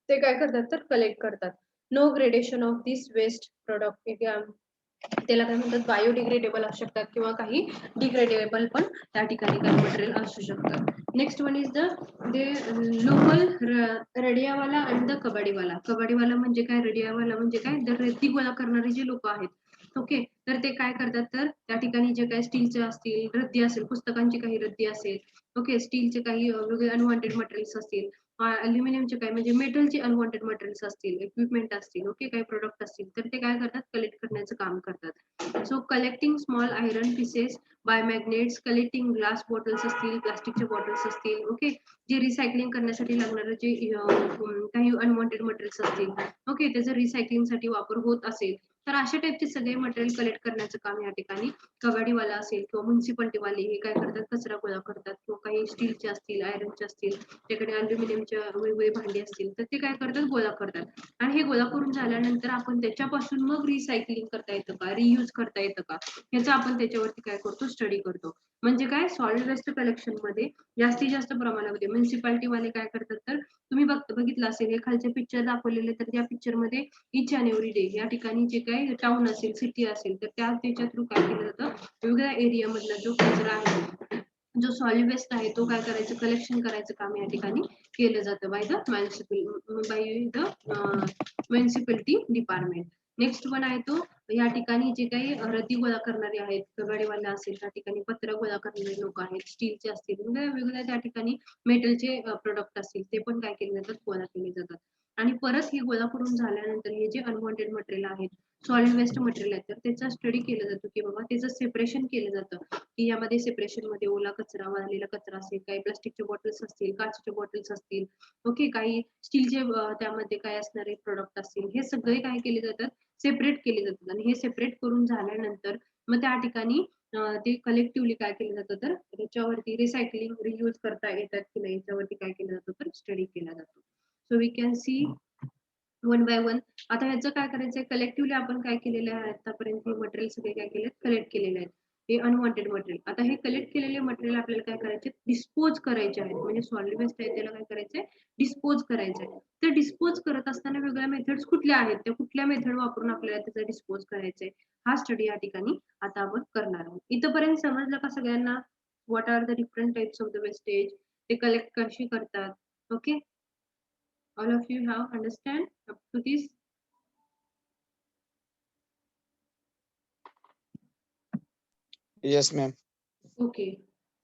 [SPEAKER 1] ते काय करतात, तर कलेक्ट करतात. No gradation of this waste product, त्याला काय म्हणतात, बायोडिग्रेडेबल असू शकतात किंवा काही डिग्रेडेबल पण त्या ठिकाणी काही मटेरियल असू शकतं. Next one is the local रडियावाला अँड द कबाडीवाला. कबाडीवाला म्हणजे काय, रडियावाला म्हणजे काय, तर रेती गोळा करणारे जे लोक आहेत, ओके, तर ते काय करतात, तर त्या ठिकाणी जे काही स्टीलचे असतील रद्दी असेल, पुस्तकांची काही रद्दी असेल, ओके, स्टीलचे काही वेगळे अनवॉन्टेड मटेरियल्स असतील, अल्युमिनियमचे काय म्हणजे मेटलचे अनवॉन्टेड मटेरियल्स असतील, इक्विपमेंट असतील, ओके, काही प्रोडक्ट असतील, तर ते काय करतात, कलेक्ट करण्याचं काम करतात. So collecting small iron pieces by magnets, collecting glass bottles असतील, प्लास्टिकचे बॉटल्स असतील, ओके, जे रिसायकलिंग करण्यासाठी लागणारे जे काही अनवॉन्टेड मटेरियल्स असतील, ओके, त्याचं रिसायकलिंगसाठी वापर होत असेल, तर अशा टाइपचे सगळे मटेरियल कलेक्ट करण्याचं काम या ठिकाणी कबाडीवाला असेल किंवा म्युन्सिपालिटी वाले हे काय करतात, कचरा गोळा करतात. किंवा काही स्टीलचे असतील, आयरनचे असतील, त्याकडे अल्युमिनियमच्या वेगवेगळे भांडी असतील, तर ते काय करतात, गोळा करतात. आणि हे गोळा करून झाल्यानंतर आपण त्याच्यापासून मग रिसायकलिंग करता येतं का, रियूज करता येतं का, ह्याचा आपण त्याच्यावरती काय करतो, स्टडी करतो. म्हणजे काय, सॉलिड वेस्ट कलेक्शन मध्ये जास्तीत जास्त प्रमाणामध्ये म्युन्सिपालिटी वाले काय करतात, तर तुम्ही बघितलं असेल हे खालचे पिक्चर दाखवलेले, तर त्या पिक्चर मध्ये इच अँड एव्हरी डे या ठिकाणी जे काही टाउन असेल, सिटी असेल, तर त्याच्या थ्रू काय केलं जातं, वेगवेगळ्या एरिया मधला जो कचरा आहे जो सॉलिड वेस्ट आहे तो काय करायचं, कलेक्शन करायचं काम या ठिकाणी केलं जातं by the municipality department. Next one आहे तो या ठिकाणी जे काही रद्दी गोळा करणारे आहेत, गाडीवाला असेल त्या ठिकाणी पत्र गोळा करणारे लोक आहेत, स्टीलचे असतील म्हणजे वेगवेगळ्या त्या ठिकाणी मेटलचे प्रोडक्ट असतील ते पण काय केले जातात, गोळा केले जातात. आणि परत हे गोळा करून झाल्यानंतर हे जे अनवॉन्टेड मटेरियल आहेत, सॉलिड वेस्ट मटेरियल आहे, तर त्याचा स्टडी केलं जातं की बाबा त्याचं सेपरेशन केलं जातं की यामध्ये सेपरेशन मध्ये ओला कचरा, वाळलेला कचरा असेल, काही प्लास्टिकचे बॉटल्स असतील, काचेचे बॉटल्स असतील, ओके, काही स्टीलचे त्यामध्ये काय असणारे प्रोडक्ट असतील, हे सगळे काय केले जातात, सेपरेट केले जातात. आणि हे सेपरेट करून झाल्यानंतर मग त्या ठिकाणी ते कलेक्टिव्हली काय केलं जातं, तर त्याच्यावरती रिसायकलिंग रियूज करता येतात की नाही याच्यावरती काय केलं जातं, तर स्टडी केला जातो. So we can see one by one. आता ह्याचं काय करायचंय, कलेक्टिव्हली आपण काय केलेलं आहे आतापर्यंत हे मटेरियल सगळे काय केले, कलेक्ट केलेले आहेत, हे अनवॉन्टेड मटेरियल. आता हे कलेक्ट केलेले मटेरियल आपल्याला काय करायचे, डिस्पोज करायचे आहेत. म्हणजे सॉलिड वेस्ट आहे त्याला काय करायचंय, डिस्पोज करायचंय. तर डिस्पोज करत असताना वेगवेगळ्या मेथड्स कुठल्या आहेत, त्या कुठल्या मेथड वापरून आपल्याला त्याचा डिस्पोज करायचंय, हा स्टडी या ठिकाणी आता आपण करणार आहोत. इथपर्यंत समजलं का सगळ्यांना, what are the different types of the wastage, ते कलेक्ट कशी करतात? Okay, all of you have understand up to this?
[SPEAKER 3] Yes, ma'am.
[SPEAKER 1] Okay,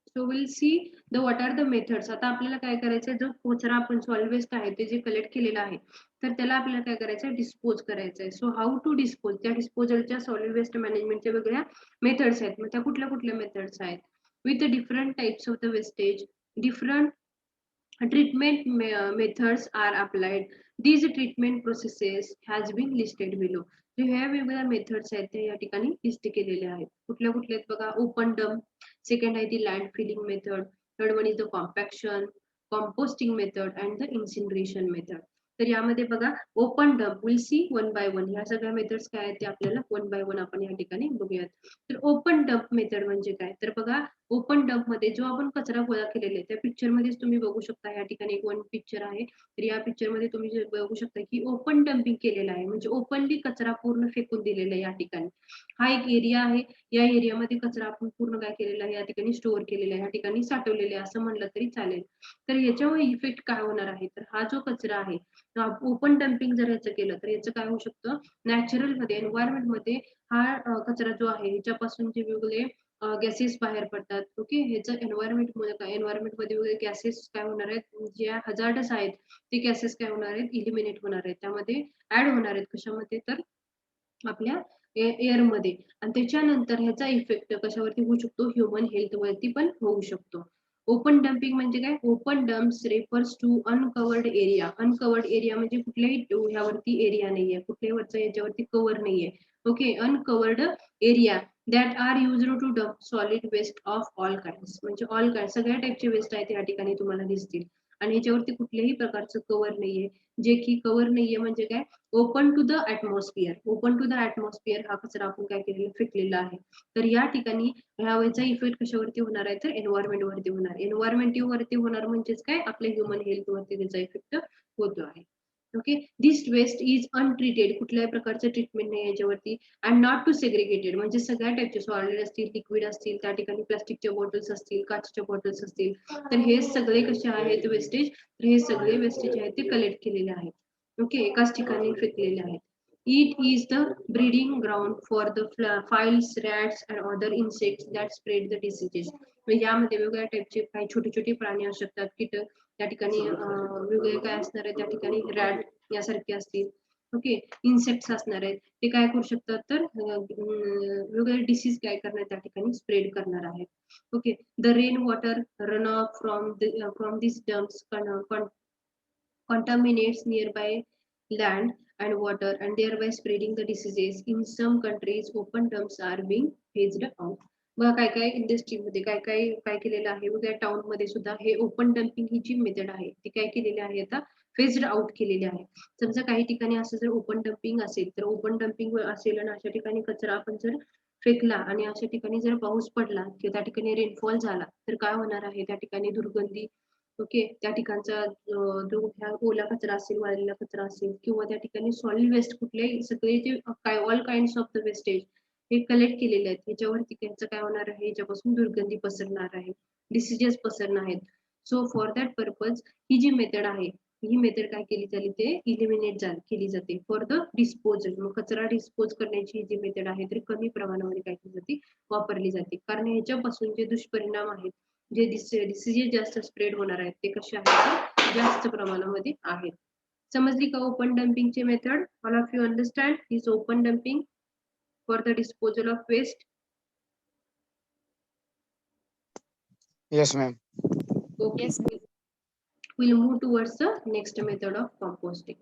[SPEAKER 1] so we'll see the what are the methods. आता आपल्याला काय करायचं, जो कचरा आपण सॉलिड वेस्ट आहे ते जे कलेक्ट केलेलं आहे तर त्याला आपल्याला काय करायचं, डिस्पोज करायचं आहे. सो हाऊ टू डिस्पोज, त्या डिस्पोजलच्या सॉलिड वेस्ट मॅनेजमेंटच्या वेगळ्या मेथड्स आहेत. मग त्या कुठल्या कुठल्या मेथड्स आहेत, with different types of the wastage, different treatment methods are applied. These treatment processes has been listed below. So ह्या वेगवेगळ्या मेथड्स आहेत त्या या ठिकाणी लिस्ट केलेल्या आहेत. कुठल्या कुठल्या आहेत बघा, ओपन डंप, सेकंड आहे ती land filling method, third one is the compaction, composting method and the incineration method. तर यामध्ये बघा, open dump will see one by one, ह्या सगळ्या मेथड्स काय आहेत ते आपल्याला वन बाय वन आपण या ठिकाणी बघूयात. तर ओपन डंप मेथड म्हणजे काय, तर बघा ओपन डंप मध्ये जो आपण कचरा गोळा केलेला आहे त्या पिक्चर मध्ये तुम्ही बघू शकता, या ठिकाणी एक वन पिक्चर आहे. तर या पिक्चर मध्ये तुम्ही बघू शकता की ओपन डंपिंग केलेलं आहे, म्हणजे ओपनली कचरा पूर्ण फेकून दिलेला आहे. या ठिकाणी हा एक एरिया आहे, या एरियामध्ये कचरा आपण पूर्ण काय केलेला आहे, या ठिकाणी स्टोअर केलेला आहे, या ठिकाणी साठवलेले आहे असं म्हणलं तरी चालेल. तर याच्यावर इफेक्ट काय होणार आहे, तर हा जो कचरा आहे ओपन डंपिंग जर याचं केलं तर याचं काय होऊ शकतं, नॅचरल मध्ये, एन्व्हायरमेंट मध्ये हा कचरा जो आहे ह्याच्यापासून जे वेगवेगळे गॅसेस बाहेर पडतात. ओके, ह्याचं एन्व्हायरमेंट मध्ये काय, एन्व्हायरमेंट मध्ये वेगवेगळे गॅसेस काय होणार आहेत, जे हजार्डस आहेत ते गॅसेस काय होणार आहेत, इलिमिनेट होणार आहेत, त्यामध्ये ऍड होणार आहेत. कशामध्ये, तर आपल्या एअर मध्ये. आणि त्याच्यानंतर ह्याचा इफेक्ट कशावरती होऊ शकतो, ह्युमन हेल्थ वरती पण होऊ शकतो. ओपन डंपिंग म्हणजे काय, open dumps refers to uncovered area. Uncovered area म्हणजे कुठल्याही ह्यावरती एरिया नाहीये, कुठल्याही वरचा याच्यावरती कव्हर नाहीये. Okay, uncovered area that are used to dump solid waste of all kinds. म्हणजे ऑल काइंड, सगळ्या टाईपचे वेस्ट आहेत या ठिकाणी तुम्हाला दिसतील. आणि ह्याच्यावरती कुठल्याही प्रकारचं कव्हर नाहीये. जे की कव्हर नाहीये म्हणजे काय, open to the atmosphere. Open to the atmosphere हा कचरा आपण काय केलेला, फेकलेला आहे. तर या ठिकाणी ह्याचा इफेक्ट कशावरती होणार आहे, तर एन्व्हायरमेंट वरती होणार. एन्व्हायरमेंट वरती होणार म्हणजेच काय, आपल्या ह्युमन हेल्थ वरती त्याचा इफेक्ट होतो आहे. Okay, this waste is untreated, कुठल्याही प्रकारचं ट्रीटमेंट नाही याच्यावरती. अँड नॉट टू सेग्रिगेटेड, म्हणजे सगळ्या टाईपचे सॉलिड असतील, लिक्विड असतील, त्या ठिकाणी प्लास्टिकच्या बॉटल्स असतील, काचेच्या बॉटल्स असतील, तर हे सगळे कसे आहेत वेस्टेज, तर हे सगळे वेस्टेज आहेत ते कलेक्ट केलेले आहेत. ओके, एकाच ठिकाणी फेकलेले आहेत. It is the breeding ground for the flies, rats and other insects that spread the diseases. यामध्ये वेगवेगळ्या टाईपचे काही छोटे छोटे प्राणी असू शकतात, कीटक त्या ठिकाणी वेगवेगळे काय असणार आहे, त्या ठिकाणी रॅट यासारखे असतील. ओके, इन्सेक्ट्स असणार आहेत, ते काय करू शकतात, तर वेगवेगळे डिसीज काय करणार त्या ठिकाणी स्प्रेड करणार आहेत. Okay, the rain water run of from this dumps contaminates nearby land and water and thereby spreading the diseases. In some countries, open dumps are being phased out. बघा काय काय इंडस्ट्रीमध्ये काय काय काय केलेलं आहे, उद्या टाउन मध्ये सुद्धा हे ओपन डम्पिंग ही जी मेथड आहे ती काय केलेली आहे, आता फेज्ड आउट केलेली आहे. समजा काही ठिकाणी असं जर ओपन डम्पिंग असेल, तर ओपन डम्पिंग असेल आणि अशा ठिकाणी कचरा आपण जर फेकला आणि अशा ठिकाणी जर पाऊस पडला किंवा त्या ठिकाणी रेनफॉल झाला तर काय होणार आहे, त्या ठिकाणी दुर्गंधी. ओके, त्या ठिकाणचा जो ओला कचरा असेल, वाळलेला कचरा असेल किंवा त्या ठिकाणी सॉलिड वेस्ट कुठलेही सगळे जे काय all kinds of the wastage हे कलेक्ट केलेले आहेत, ह्याच्यावरती त्यांचं काय होणार आहे, याच्यापासून दुर्गंधी पसरणार आहे. डिसीजेस पसरणार आहेत. सो फॉर दॅट पर्पज ही जी मेथड आहे ही मेथड काय केली जाते ते इलिमिनेट केली जाते फॉर द डिस्पोजल. मग कचरा डिस्पोज करण्याची ही जी मेथड आहे तर कमी प्रमाणामध्ये काय केली जाते वापरली जाते, कारण ह्याच्यापासून जे दुष्परिणाम आहेत, जे डिसीजेस जास्त स्प्रेड होणार आहेत ते कसे आहेत जास्त प्रमाणामध्ये आहेत. समजली का ओपन डम्पिंगची method? All of you understand this open dumping for the disposal of waste?
[SPEAKER 3] Yes, ma'am.
[SPEAKER 1] Okay.
[SPEAKER 2] Yes,
[SPEAKER 1] We'll move towards the next method of composting.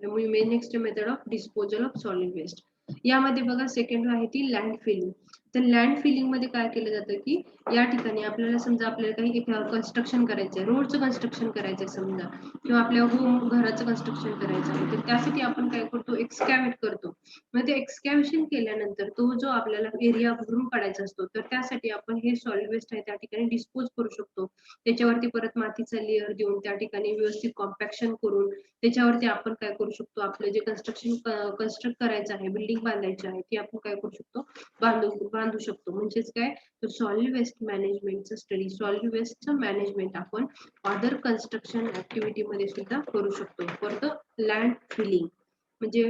[SPEAKER 1] Next method of disposal of solid waste. यामध्ये बघा second आहे ती land feeling. तर land feeling मध्ये काय केलं जातं की या ठिकाणी आपल्याला समजा आपल्याला काही कन्स्ट्रक्शन करायचंय, रोडचं कन्स्ट्रक्शन करायचंय समजा, किंवा आपल्या होम घराचं कन्स्ट्रक्शन करायचं आहे, तर त्यासाठी आपण काय करतो एक्सकॅव्हेट करतो. मग ते एक्सकॅव्हेशन केल्यानंतर तो जो आपल्याला एरिया भरून काढायचा असतो तर त्यासाठी आपण हे सॉलिड वेस्ट आहे त्या ठिकाणी डिस्पोज करू शकतो. त्याच्यावरती परत मातीचा लेअर देऊन त्या ठिकाणी व्यवस्थित कॉम्पॅक्शन करून त्याच्यावरती आपण काय करू शकतो आपलं जे कन्स्ट्रक्ट करायचं आहे, बिल्डिंग बांधायची आहे ती आपण काय करू शकतो बांधू शकतो. म्हणजेच काय तर सॉलिड वेस्ट मॅनेजमेंटचं स्टडी, सॉलिड वेस्टचं मॅनेजमेंट आपण अदर कन्स्ट्रक्शन ऍक्टिव्हिटी मध्ये सुद्धा करू शकतो फॉर द लँड फिलिंग. म्हणजे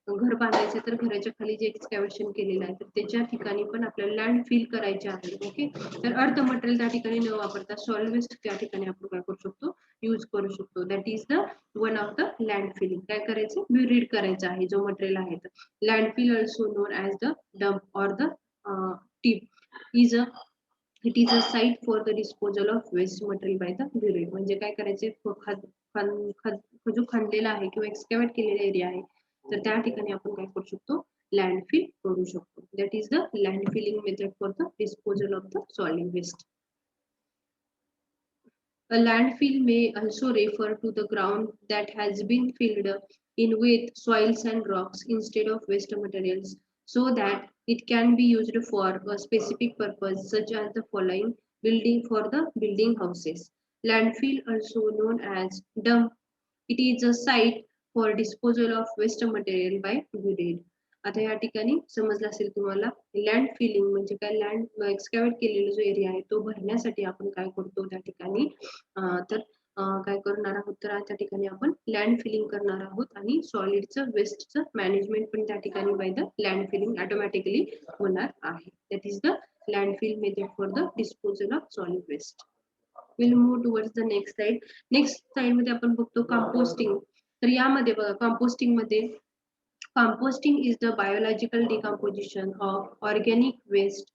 [SPEAKER 1] घर बांधायचं तर घराच्या खाली जे एक्सकॅव्हेशन केलेलं आहे तर त्याच्या ठिकाणी पण आपल्याला लँड फिल करायचे आहे. ओके, तर अर्थ मटेरियल त्या ठिकाणी न वापरता सॉलिड वेस्ट त्या ठिकाणी आपण काय करू शकतो यूज करू शकतो. That is the one of the land filling. काय करायचं ब्युरीड करायचं आहे जो मटेरियल आहे. Land fill also known as the dump और the tip is a it is a site for the disposal of waste material by the buried. म्हणजे काय करायचे जो खणलेला आहे किंवा एक्सकॅव्हेट केलेला एरिया आहे तर त्या ठिकाणी आपण काय करू शकतो लँडफिल करू शकतो. That is the land filling method for the disposal of the solid waste. A landfill may also refer to the ground that has been filled in with soils and rocks instead of waste materials, so that it can be used for a specific purpose, such as the following building for the building houses. Landfill, also known as dump, it is a site for disposal of waste material by buried. आता या ठिकाणी समजलं असेल तुम्हाला land feeling म्हणजे काय, land एक्सकॅव्हेट केलेला जो एरिया आहे तो भरण्यासाठी आपण काय करतो त्या ठिकाणी काय करणार आहोत तर त्या ठिकाणी आपण लँड फिलिंग करणार आहोत आणि सॉलिडचं वेस्टचं मॅनेजमेंट पण त्या ठिकाणी by the land filling automatically होणार आहे. That is the land fill method for the disposal of solid waste. Will move towards the next side. Next side मध्ये आपण बघतो कंपोस्टिंग. तर यामध्ये बघा कंपोस्टिंग मध्ये composting is the biological decomposition of organic waste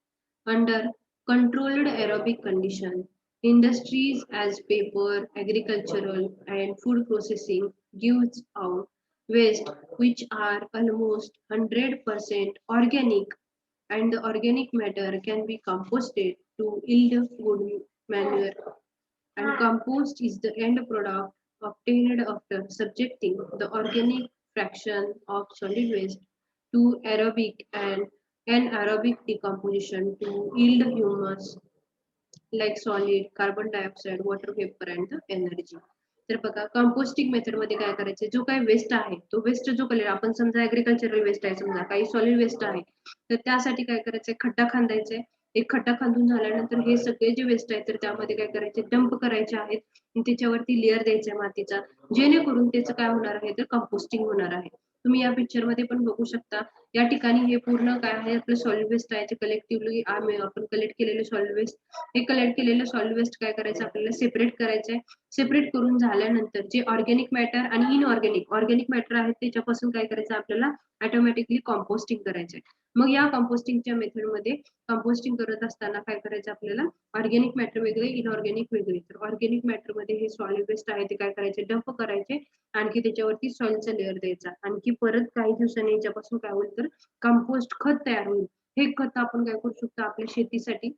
[SPEAKER 1] under controlled aerobic condition. Industries as paper, agricultural, and food processing gives out waste which are almost 100% organic, and the organic matter can be composted to yield good manure. And compost is the end product obtained after subjecting the organic fraction of solid waste to aerobic and anaerobic decomposition to yield humus like solid, carbon dioxide, water vapor and the energy. तर बघा composting method मध्ये काय करायचे, जो काही waste आहे तो waste जो कलेक्ट आपण समजा ऍग्रिकल्चरल वेस्ट आहे, समजा काही सॉलिड वेस्ट आहे तर त्यासाठी काय करायचंय खड्डा खांदायचे. एक खड्डा खांदून झाल्यानंतर हे सगळे जे वेस्ट आहे तर त्यामध्ये काय करायचे डंप करायचे आहेत आणि त्याच्यावरती लेअर द्यायचा मातीचा, जेणेकरून त्याचं काय होणार आहे तर कंपोस्टिंग होणार आहे. तुम्ही या पिक्चर मध्ये पण बघू शकता या ठिकाणी हे पूर्ण काय आहे आपलं सॉलिड वेस्ट आहे, कलेक्टिव्हली आपण कलेक्ट केलेले सॉलिड वेस्ट, हे कलेक्ट केलेलं सॉलिड वेस्ट काय करायचं आपल्याला सेपरेट करायचंय. सेपरेट करून झाल्यानंतर जे ऑर्गॅनिक मॅटर आणि ऑर्गॅनिक मॅटर आहेत त्याच्यापासून काय करायचं आपल्याला ऑटोमॅटिकली कंपोस्टिंग करायचंय. मग या कंपोस्टिंगच्या मेथड मध्ये कंपोस्टिंग करत असताना काय करायचं आपल्याला ऑर्गॅनिक मॅटर वेगळे, इनऑर्गॅनिक वेगळे. तर ऑर्गॅनिक मॅटर मध्ये हे सॉलिड वेस्ट आहे ते काय करायचे डंप करायचे, आणखी त्याच्यावरती सॉइलचा लेअर द्यायचा, आणखी परत काही दिवसांनी याच्यापासून काय होईल तर कंपोस्ट खत तयार होईल. हे खत आपण काय करू शकतो आपल्या शेतीसाठी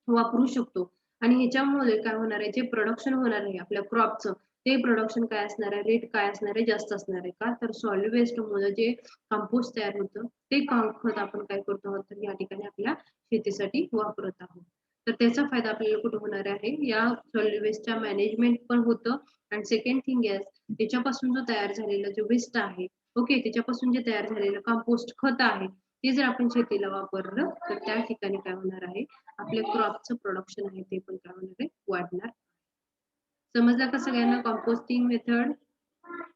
[SPEAKER 1] वापरू शकतो. आणि ह्याच्यामुळे काय होणार आहे जे प्रोडक्शन होणार आहे आपल्या क्रॉपचं ते प्रोडक्शन काय असणार आहे, रेट काय असणार आहे जास्त असणार आहे. का तर सॉलिड वेस्ट मुळे जे कंपोस्ट तयार होतं ते खत आपण काय करतो आहोत तर या ठिकाणी आपल्या शेतीसाठी वापरत आहोत. तर त्याचा फायदा आपल्याला कुठे होणार आहे, या सॉलिड वेस्टच्या मॅनेजमेंट पण होतं. आणि सेकंड थिंग इज त्याच्यापासून जो तयार झालेला जो वेस्ट आहे, ओके, त्याच्यापासून जे तयार झालेलं कंपोस्ट खत आहे हे जर आपण शेतीला वापरलं तर त्या ठिकाणी काय होणार आहे, आपल्या क्रॉपचं प्रोडक्शन आहे ते पण काय होणार आहे, वाढणार. समजलं का सगळ्यांना? Composting method,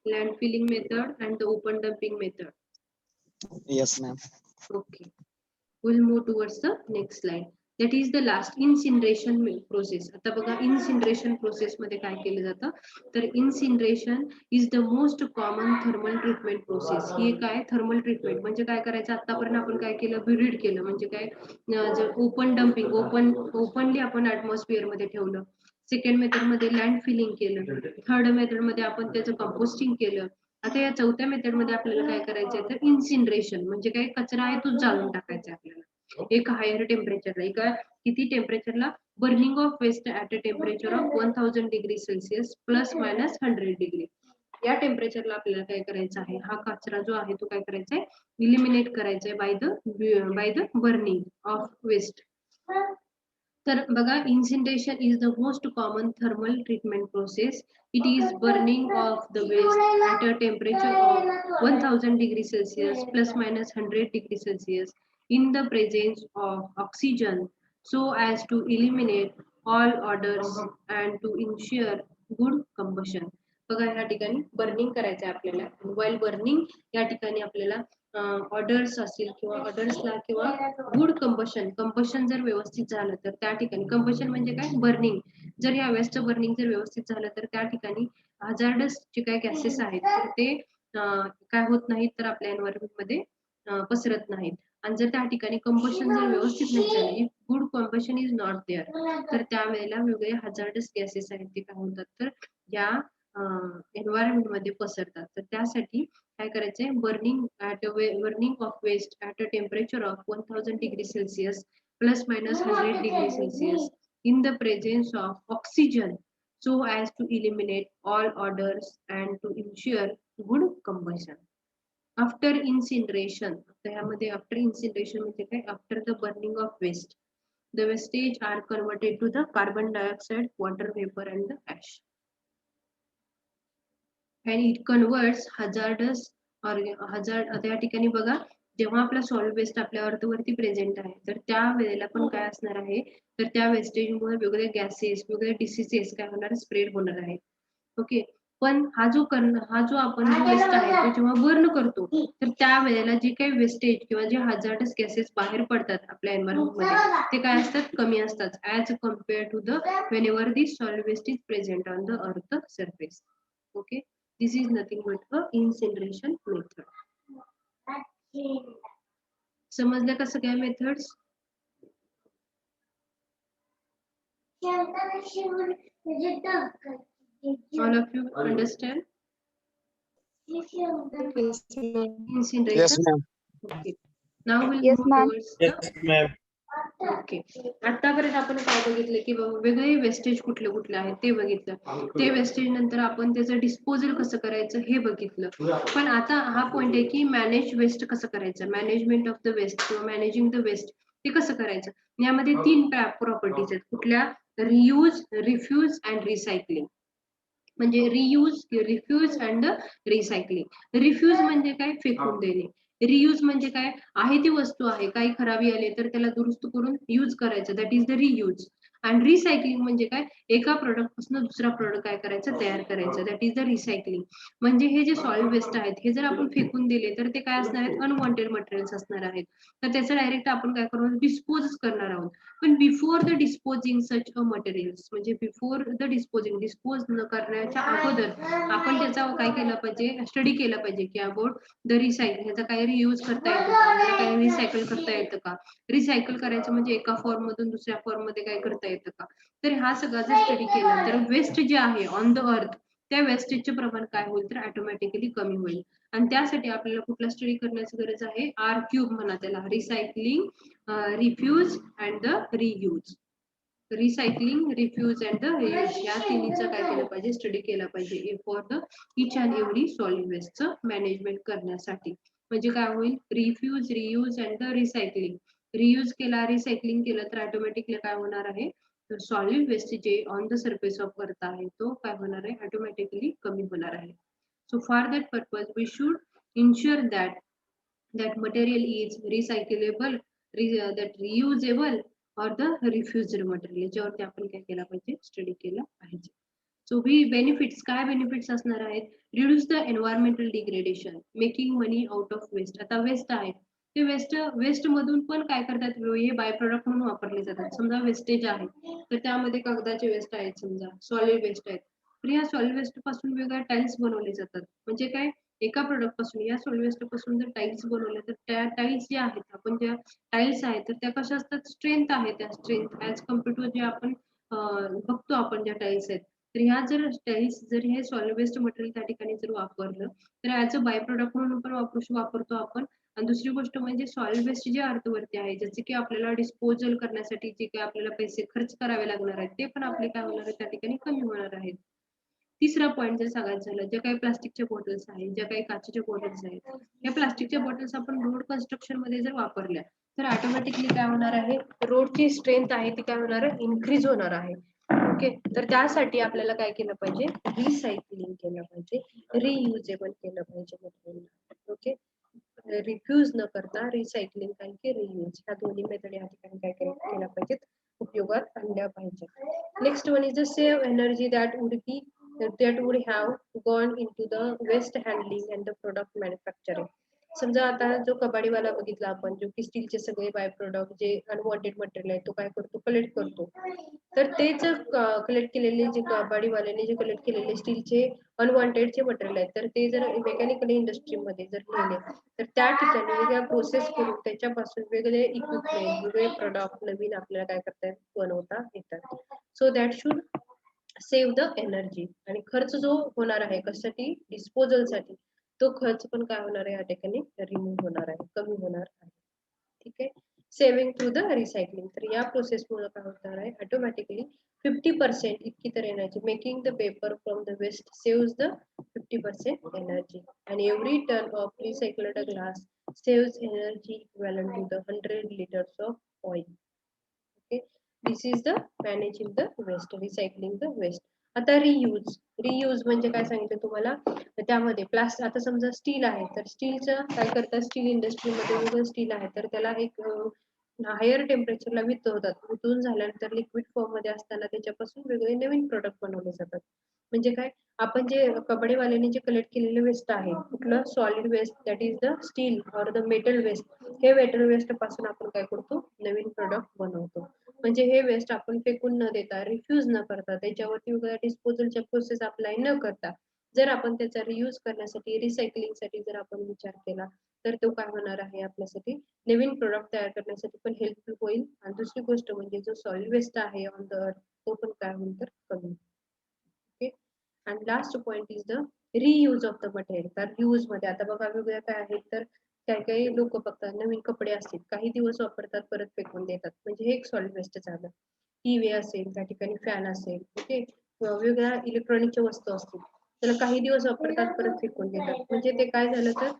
[SPEAKER 1] land filling method and the open dumping method.
[SPEAKER 3] Yes, ma'am.
[SPEAKER 1] Okay, we'll move towards the next slide. That is the last incineration process. आता बघा incineration process मध्ये काय केलं जातं, तर incineration is the most common thermal treatment process. ही काय thermal treatment म्हणजे काय करायचं, आतापर्यंत आपण काय केलं, ब्युरिड केलं म्हणजे काय, जर ओपन डम्पिंग ओपनली आपण ऍटमॉस्फिअर मध्ये ठेवलं. सेकंड मेथड मध्ये लँड फिलिंग केलं. थर्ड मेथड मध्ये आपण त्याचं कंपोस्टिंग केलं. आता या चौथ्या मेथड मध्ये आपल्याला काय करायचंय, तर इन्सिनरेशन म्हणजे काय, कचरा आहे तो जाळून टाकायचा आपल्याला एक हायर टेम्परेचरला. एका किती टेम्परेचरला, burning of waste at a temperature of 1000 degree celsius plus minus 100 degree. या टेम्परेचरला आपल्याला काय करायचं आहे, हा कचरा जो आहे तो काय करायचा आहे, इलिमिनेट करायचा आहे by the burning of waste. तर बघा, incineration is the most common thermal treatment process. It is burning of the waste at a temperature of 1000 degree Celsius plus minus 100 degree Celsius in the presence of oxygen so as to eliminate all odors and to ensure good combustion. बघा या ठिकाणी burning करायचं आहे आपल्याला. while burning या ठिकाणी आपल्याला orders असतील किंवा ऑर्डर्सला किंवा गुड कंबशन जर व्यवस्थित झालं तर त्या ठिकाणी, कंबशन म्हणजे काय, बर्निंग. जर या वेस्टचं बर्निंग जर व्यवस्थित झालं तर त्या ठिकाणी हजार्डस जे काही गॅसेस आहेत तर ते काय होत नाहीत, तर आपल्या एन्व्हायरमेंट मध्ये पसरत नाहीत. आणि जर त्या ठिकाणी कंबशन जर व्यवस्थित नाही झालं, good combustion is not there, तर त्यावेळेला वेगळे हजार्डस गॅसेस आहेत ते काय होतात, तर या एन्व्हायरमेंट मध्ये पसरतात. तर त्यासाठी काय करायचंय, burning of waste at a temperature of 1000 degree celsius plus minus 100 degree celsius in the presence of oxygen so as to eliminate all odors and to ensure good combustion. After incineration, त्यामध्ये after incineration म्हणजे काय, after the burning of waste, the wastage are converted to the carbon dioxide, water vapor and the ash. And it converts hazardous or आता या ठिकाणी बघा, जेव्हा आपला solid waste आपल्या अर्थवरती प्रेझेंट आहे तर त्या वेळेला पण काय असणार आहे, तर त्या वेस्टेजमुळे वेगवेगळे गॅसेस, वेगवेगळे डिसीजेस काय होणार, स्प्रेड होणार आहे. ओके, पण हा जो आपण वेस्ट आहे तो जेव्हा बर्न करतो तर त्या वेळेला जे काही वेस्टेज किंवा जे हजार्डस गॅसेस बाहेर पडतात आपल्या एन्व्हायरमेंट मध्ये ते काय असतात, कमी असतात as compare to the whenever the solid waste is present on the earth surface. Okay, this is nothing but a incineration method. समजल्या का सगळ्या methods? All of you understand incineration?
[SPEAKER 3] Yes, ma'am.
[SPEAKER 1] Okay, now we'll
[SPEAKER 2] Yes,
[SPEAKER 1] move
[SPEAKER 2] ma'am.
[SPEAKER 1] towards the
[SPEAKER 4] Yes, ma'am.
[SPEAKER 1] Okay. आतापर्यंत आपण काय बघितलं की वेगवेगळे wastage कुठले कुठले आहेत ते बघितलं. ते वेस्टेज नंतर आपण त्याचं डिस्पोजल कसं करायचं हे बघितलं. पण आता हा पॉइंट आहे की मॅनेज वेस्ट कसं करायचं, मॅनेजमेंट ऑफ द वेस्ट किंवा मॅनेजिंग द वेस्ट ते कसं करायचं. यामध्ये 3 प्रॉपर्टीज आहेत. कुठल्या, रियूज, रिफ्यूज अँड रिसायकलिंग. म्हणजे reuse, refuse and recycling. Refuse म्हणजे काय, फेकून देणे. रियूज म्हणजे काय, आहे ती वस्तू आहे, काही खराबी आले तर त्याला दुरुस्त करून यूज करायचं, दॅट इज द रियूज. आणि रिसायकलिंग म्हणजे काय, एका प्रोडक्ट पासून दुसरा प्रोडक्ट काय करायचं, तयार करायचं, दॅट इज द रिसायकलिंग. म्हणजे हे जे सॉलिड वेस्ट आहेत हे जर आपण फेकून दिले तर ते काय असणार आहेत, अनवॉन्टेड मटेरियल्स असणार आहेत. तर त्याचं डायरेक्ट आपण काय करू, डिस्पोज करणार आहोत. पण before the disposing such a materials, म्हणजे बिफोर द डिस्पोज न करण्याच्या अगोदर आपण त्याचा काय केलं पाहिजे, स्टडी केला पाहिजे की अबाउट द रिसायकल, ह्याचा काय रियूज करता येतो का, ह्याला काय रिसायकल करता येतं का, रिसायकल करायचं म्हणजे एका फॉर्म मधून दुसऱ्या फॉर्म मध्ये काय करता येतं का. तर हा सगळा जर स्टडी केला तर वेस्ट जे आहे ऑन द अर्थ त्या वेस्टेजचे प्रमाण काय होईल, तर ऑटोमॅटिकली कमी होईल. आणि त्यासाठी आपल्याला कुठला स्टडी करण्याची गरज आहे, R³ म्हणा त्याला, recycling, refuse and the reuse. Recycling, refuse and the reuse या तिन्हीचं काय केलं पाहिजे, स्टडी केला पाहिजे for the each and every solid वेस्टचं मॅनेजमेंट करण्यासाठी. म्हणजे काय होईल, refuse, reuse and the recycling. Reuse केला, रिसायकलिंग केलं तर ऑटोमॅटिकली काय होणार आहे, तर सॉलिड वेस्ट जे on the surface of earth आहे तो काय होणार आहे, ऑटोमॅटिकली कमी होणार आहे. So for that purpose we should ensure that that material is recyclable, that reusable or the refused material, याच्यावरती आपण काय केला पाहिजे, स्टडी केला पाहिजे. सो ही बेनिफिट्स, काय बेनिफिट्स असणार आहेत, reduce the environmental degradation, making money out of waste. आता वेस्ट आहे ते वेस्ट मधून पण काय करतात, हे बाय प्रोडक्ट म्हणून वापरले जातात. समजा वेस्टेज आहे तर त्यामध्ये कागदाचे वेस्ट आहेत, समजा सॉलिड वेस्ट आहेत, तर या सॉलिड वेस्ट पासून वेगळ्या टाइल्स बनवले जातात. म्हणजे काय, एका प्रोडक्ट पासून, या सॉलिड वेस्ट पासून जर टाइल्स बनवल्या तर त्या टाइल्स ज्या आहेत, आपण ज्या टाइल्स आहेत तर त्या कशा असतात, स्ट्रेंथ आहे, त्या स्ट्रेंथ ऍज कम्पेअर टू जे आपण बघतो आपण ज्या टाइल्स आहेत, तर ह्या जर टाइल्स जर हे सॉलिड वेस्ट मटेरियल त्या ठिकाणी जर वापरलं तर ऍज अ बाय प्रोडक्ट म्हणून पण वापरतो आपण. आणि दुसरी गोष्ट म्हणजे सॉलिड वेस्ट जे अर्थवरती आहे, जसे की आपल्याला डिस्पोजल करण्यासाठी जे काही आपल्याला पैसे खर्च करावे लागणार आहेत ते पण आपले काय होणार आहे, त्या ठिकाणी कमी होणार आहेत. तिसरा पॉईंट जर सांगायचं झालं, ज्या काही प्लास्टिकच्या बॉटल्स आहेत, ज्या काही काचेच्या बॉटल्स आहेत, या प्लास्टिकच्या बॉटल्स आपण रोड कन्स्ट्रक्शन मध्ये जर वापरल्या तर ऑटोमॅटिकली काय होणार आहे, रोडची स्ट्रेंथ आहे ती काय होणार आहे, इन्क्रीज होणार आहे. ओके, तर त्यासाठी आपल्याला काय केलं पाहिजे, रिसायकलिंग केलं पाहिजे, रियुजेबल केलं पाहिजे मटेरियल. ओके, रिफ्यूज न करता रिसायकलिंग कारण की रियूज, ह्या दोन्ही मेथड या ठिकाणी काय केल्या पाहिजेत, उपयोगात आणल्या पाहिजे. Next one is the save energy that would have gone into the waste handling and the product manufacturing. समजा आता जो कबाडीवाला बघितला आपण, जो की स्टीलचे सगळे बाय प्रोडक्ट जे अनवॉन्टेड मटेरियल आहे तो काय करतो, कलेक्ट करतो. तर ते जर कलेक्ट केलेले, जे कबाडीवाल्याने जे कलेक्ट केलेले स्टीलचे अनवॉन्टेडचे मटेरियल आहेत, तर ते जर मेकॅनिकल इंडस्ट्रीमध्ये जर नेले तर त्या ठिकाणी वेगळ्या प्रोसेस करून त्याच्यापासून वेगळे इक्विपमेंट, वेगळे प्रोडक्ट नवीन आपल्याला काय करता येतात, बनवता येतात. So that should save the energy. आणि खर्च जो होणार आहे कशासाठी, डिस्पोजल साठी, तो खर्च पण काय होणार आहे या ठिकाणी, रिमूव्ह होणार आहे, कमी होणार आहे. ठीक आहे, सेव्हिंग थ्रू द रिसायकलिंग. तर या प्रोसेस मुळे काय होणार आहे, ऑटोमॅटिकली 50% इतकी तर energy, making the paper from the waste saves the 50% energy. आणि every ton of recycled glass saves energy equivalent to the 100 liters of oil. Okay, this is the managing the waste, recycling the waste. आता reuse म्हणजे काय सांगितलं तुम्हाला, त्यामध्ये plastic, आता समजा steel आहे तर स्टीलचं काय करतात, स्टील इंडस्ट्रीमध्ये वेगळं स्टील आहे तर त्याला एक हायर टेम्परेचरला वितळवतात, वितळून झाल्यानंतर लिक्विड फॉर्म मध्ये असताना त्याच्यापासून वेगळे नवीन प्रोडक्ट बनवले जातात. म्हणजे काय, आपण जे कबड्डीवाल्यांनी जे कलेक्ट केलेले वेस्ट आहे, कुठलं, solid waste, that is the steel or the metal waste, हे मेटल वेस्ट पासून आपण काय करतो, नवीन प्रोडक्ट बनवतो. म्हणजे हे वेस्ट आपण फेकून न देता, रिफ्यूज न करता, त्याच्यावरती वेगळ्या डिस्पोजलच्या प्रोसेस अप्लाय न करता जर आपण त्याचा रियूज करण्यासाठी, रिसायकलिंग साठी जर आपण विचार केला तर तो काय होणार आहे, आपल्यासाठी नवीन प्रोडक्ट तयार करण्यासाठी पण हेल्पफुल होईल. आणि दुसरी गोष्ट म्हणजे जो सॉलिड वेस्ट आहे ऑन द अर्थ तो पण काय होईल तर कमी. ओके, आणि last point is the reuse of the material. तर यूज मध्ये आता बघा वेगवेगळ्या काय आहेत, तर काही काही लोक बघतात नवीन कपडे असतील, काही दिवस वापरतात परत फेकून देतात, म्हणजे हे एक सॉलिड वेस्ट झालं. टीव्ही असेल, त्या ठिकाणी फॅन असेल, ओके, वेगवेगळ्या इलेक्ट्रॉनिकच्या वस्तू असतील, त्याला काही दिवस वापरतात परत फेकून देतात, म्हणजे ते काय झालं तर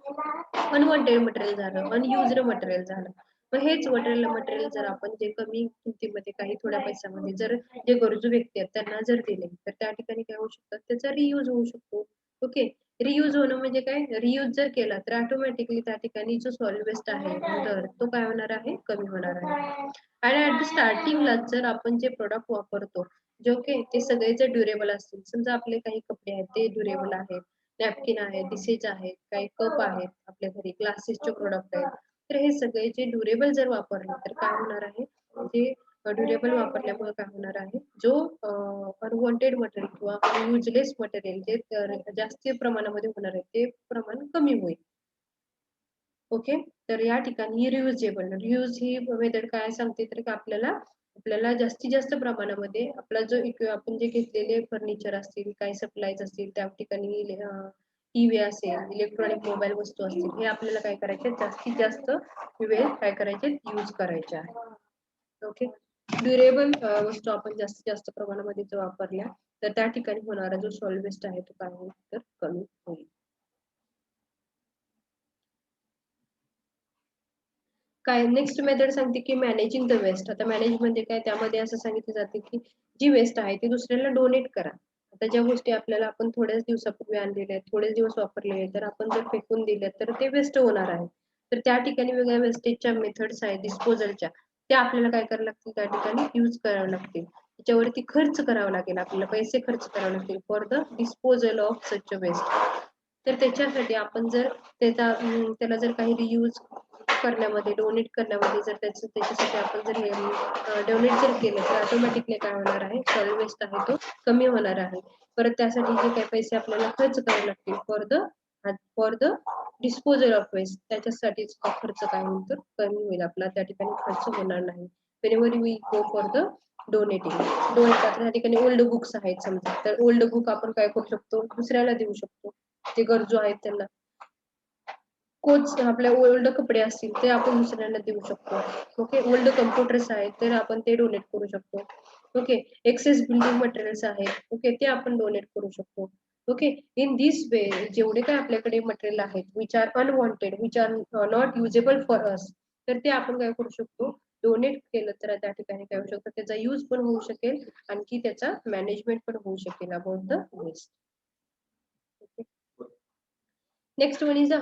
[SPEAKER 1] अनवॉन्टेड मटेरियल झालं, अनयुज्ड मटेरियल झालं. मग हेच मटेरियल जर आपण जे कमी किमतीमध्ये, काही थोड्या पैशामध्ये जर जे गरजू व्यक्ती आहेत त्यांना जर दिले तर त्या ठिकाणी काय होऊ शकतात, त्याचा रियूज होऊ शकतो. ओके, रियूज होणं म्हणजे काय, रियूज जर केला तर ऑटोमॅटिकली त्या ठिकाणी जो सॉलिड वेस्ट आहे तर तो काय होणार आहे, कमी होणार आहे. आणि ऍट द स्टार्टिंगला जर आपण जे प्रोडक्ट वापरतो जे ओके ते सगळे जर ड्युरेबल असतील, समजा आपले काही कपडे आहेत ते ड्युरेबल आहेत, नॅपकिन आहे, डिसेज आहेत, काही कप आहेत, आपल्या घरी ग्लासेसचे प्रोडक्ट आहेत, तर हे सगळे जे ड्युरेबल जर वापरले तर काय होणार आहे, जे ड्युरेबल वापरल्यामुळे काय होणार आहे, जो अनवॉन्टेड मटेरियल किंवा युजलेस मटेरियल जे जास्त प्रमाणामध्ये होणार आहे ते प्रमाण कमी होईल. ओके, तर या ठिकाणी रियूज ही मेथड काय सांगते तर की आपल्याला आपल्याला जास्तीत जास्त प्रमाणामध्ये आपला जो आपण जे घेतलेले फर्निचर असतील, काही सप्लाईज असतील, त्या ठिकाणी टीव्ही असेल, इलेक्ट्रॉनिक मोबाईल वस्तू असतील, हे आपल्याला काय करायचे, जास्तीत जास्त वेळ काय करायचे, यूज करायचे आहे. ओके, ड्युरेबल वस्तू आपण जास्तीत जास्त प्रमाणामध्ये जर वापरल्या तर त्या ठिकाणी होणारा जो सॉलिड वेस्ट आहे तो काय होईल तर कमी होईल. काय नेक्स्ट मेथड सांगते की मॅनेजिंग द वेस्ट. आता मॅनेज म्हणजे काय, त्यामध्ये असं सांगितलं जाते की जी वेस्ट आहे ती दुसऱ्याला डोनेट करा. आता ज्या गोष्टी आपल्याला आपण थोड्याच दिवसापूर्वी आणलेल्या आहेत, थोडेच दिवस वापरलेले आहेत, तर आपण जर फेकून दिल्या तर ते वेस्ट होणार आहे. तर त्या ठिकाणी वेगळ्या वेस्टेजच्या मेथड्स आहेत डिस्पोजलच्या, त्या आपल्याला काय करावं लागतील, त्या ठिकाणी यूज करावं लागतील, त्याच्यावरती खर्च करावा लागेल, आपल्याला पैसे खर्च करावे लागतील for the disposal of such waste. तर त्याच्यासाठी आपण जर त्याला जर काही रियूज करण्यामध्ये, डोनेट करण्यामध्ये जर त्याच्यासाठी आपण जर डोनेट जर केलं तर ऑटोमॅटिकली काय होणार आहे, सॉलिड वेस्ट आहे तो कमी होणार आहे. परत त्यासाठी जे काही पैसे आपल्याला खर्च करावे लागतील for the disposal of waste, त्याच्यासाठीच खर्च काय होईल तर कमी होईल, आपला त्या ठिकाणी खर्च होणार नाही. whenever we go for the donate त्या ठिकाणी ओल्ड बुक्स आहेत समजा, तर ओल्ड बुक आपण काय करू शकतो, दुसऱ्याला देऊ शकतो, जे गरजू आहेत त्यांना. कोच आपल्या ओल्ड कपडे असतील ते आपण दुसऱ्यांना देऊ शकतो. ओके, ओल्ड कम्प्युटर्स आहेत तर आपण ते डोनेट करू शकतो. ओके, एक्सेस बिल्डिंग मटेरियल्स आहेत, ओके, ते आपण डोनेट करू शकतो. ओके, इन दिस वे जेवढे काय आपल्याकडे मटेरियल आहेत which are unwanted, which are not usable for us, तर ते आपण काय करू शकतो, डोनेट केलं तर त्या ठिकाणी काय होऊ शकतं, त्याचा यूज पण होऊ शकेल, आणखी त्याचा मॅनेजमेंट पण होऊ शकेल about the waste. Next one is the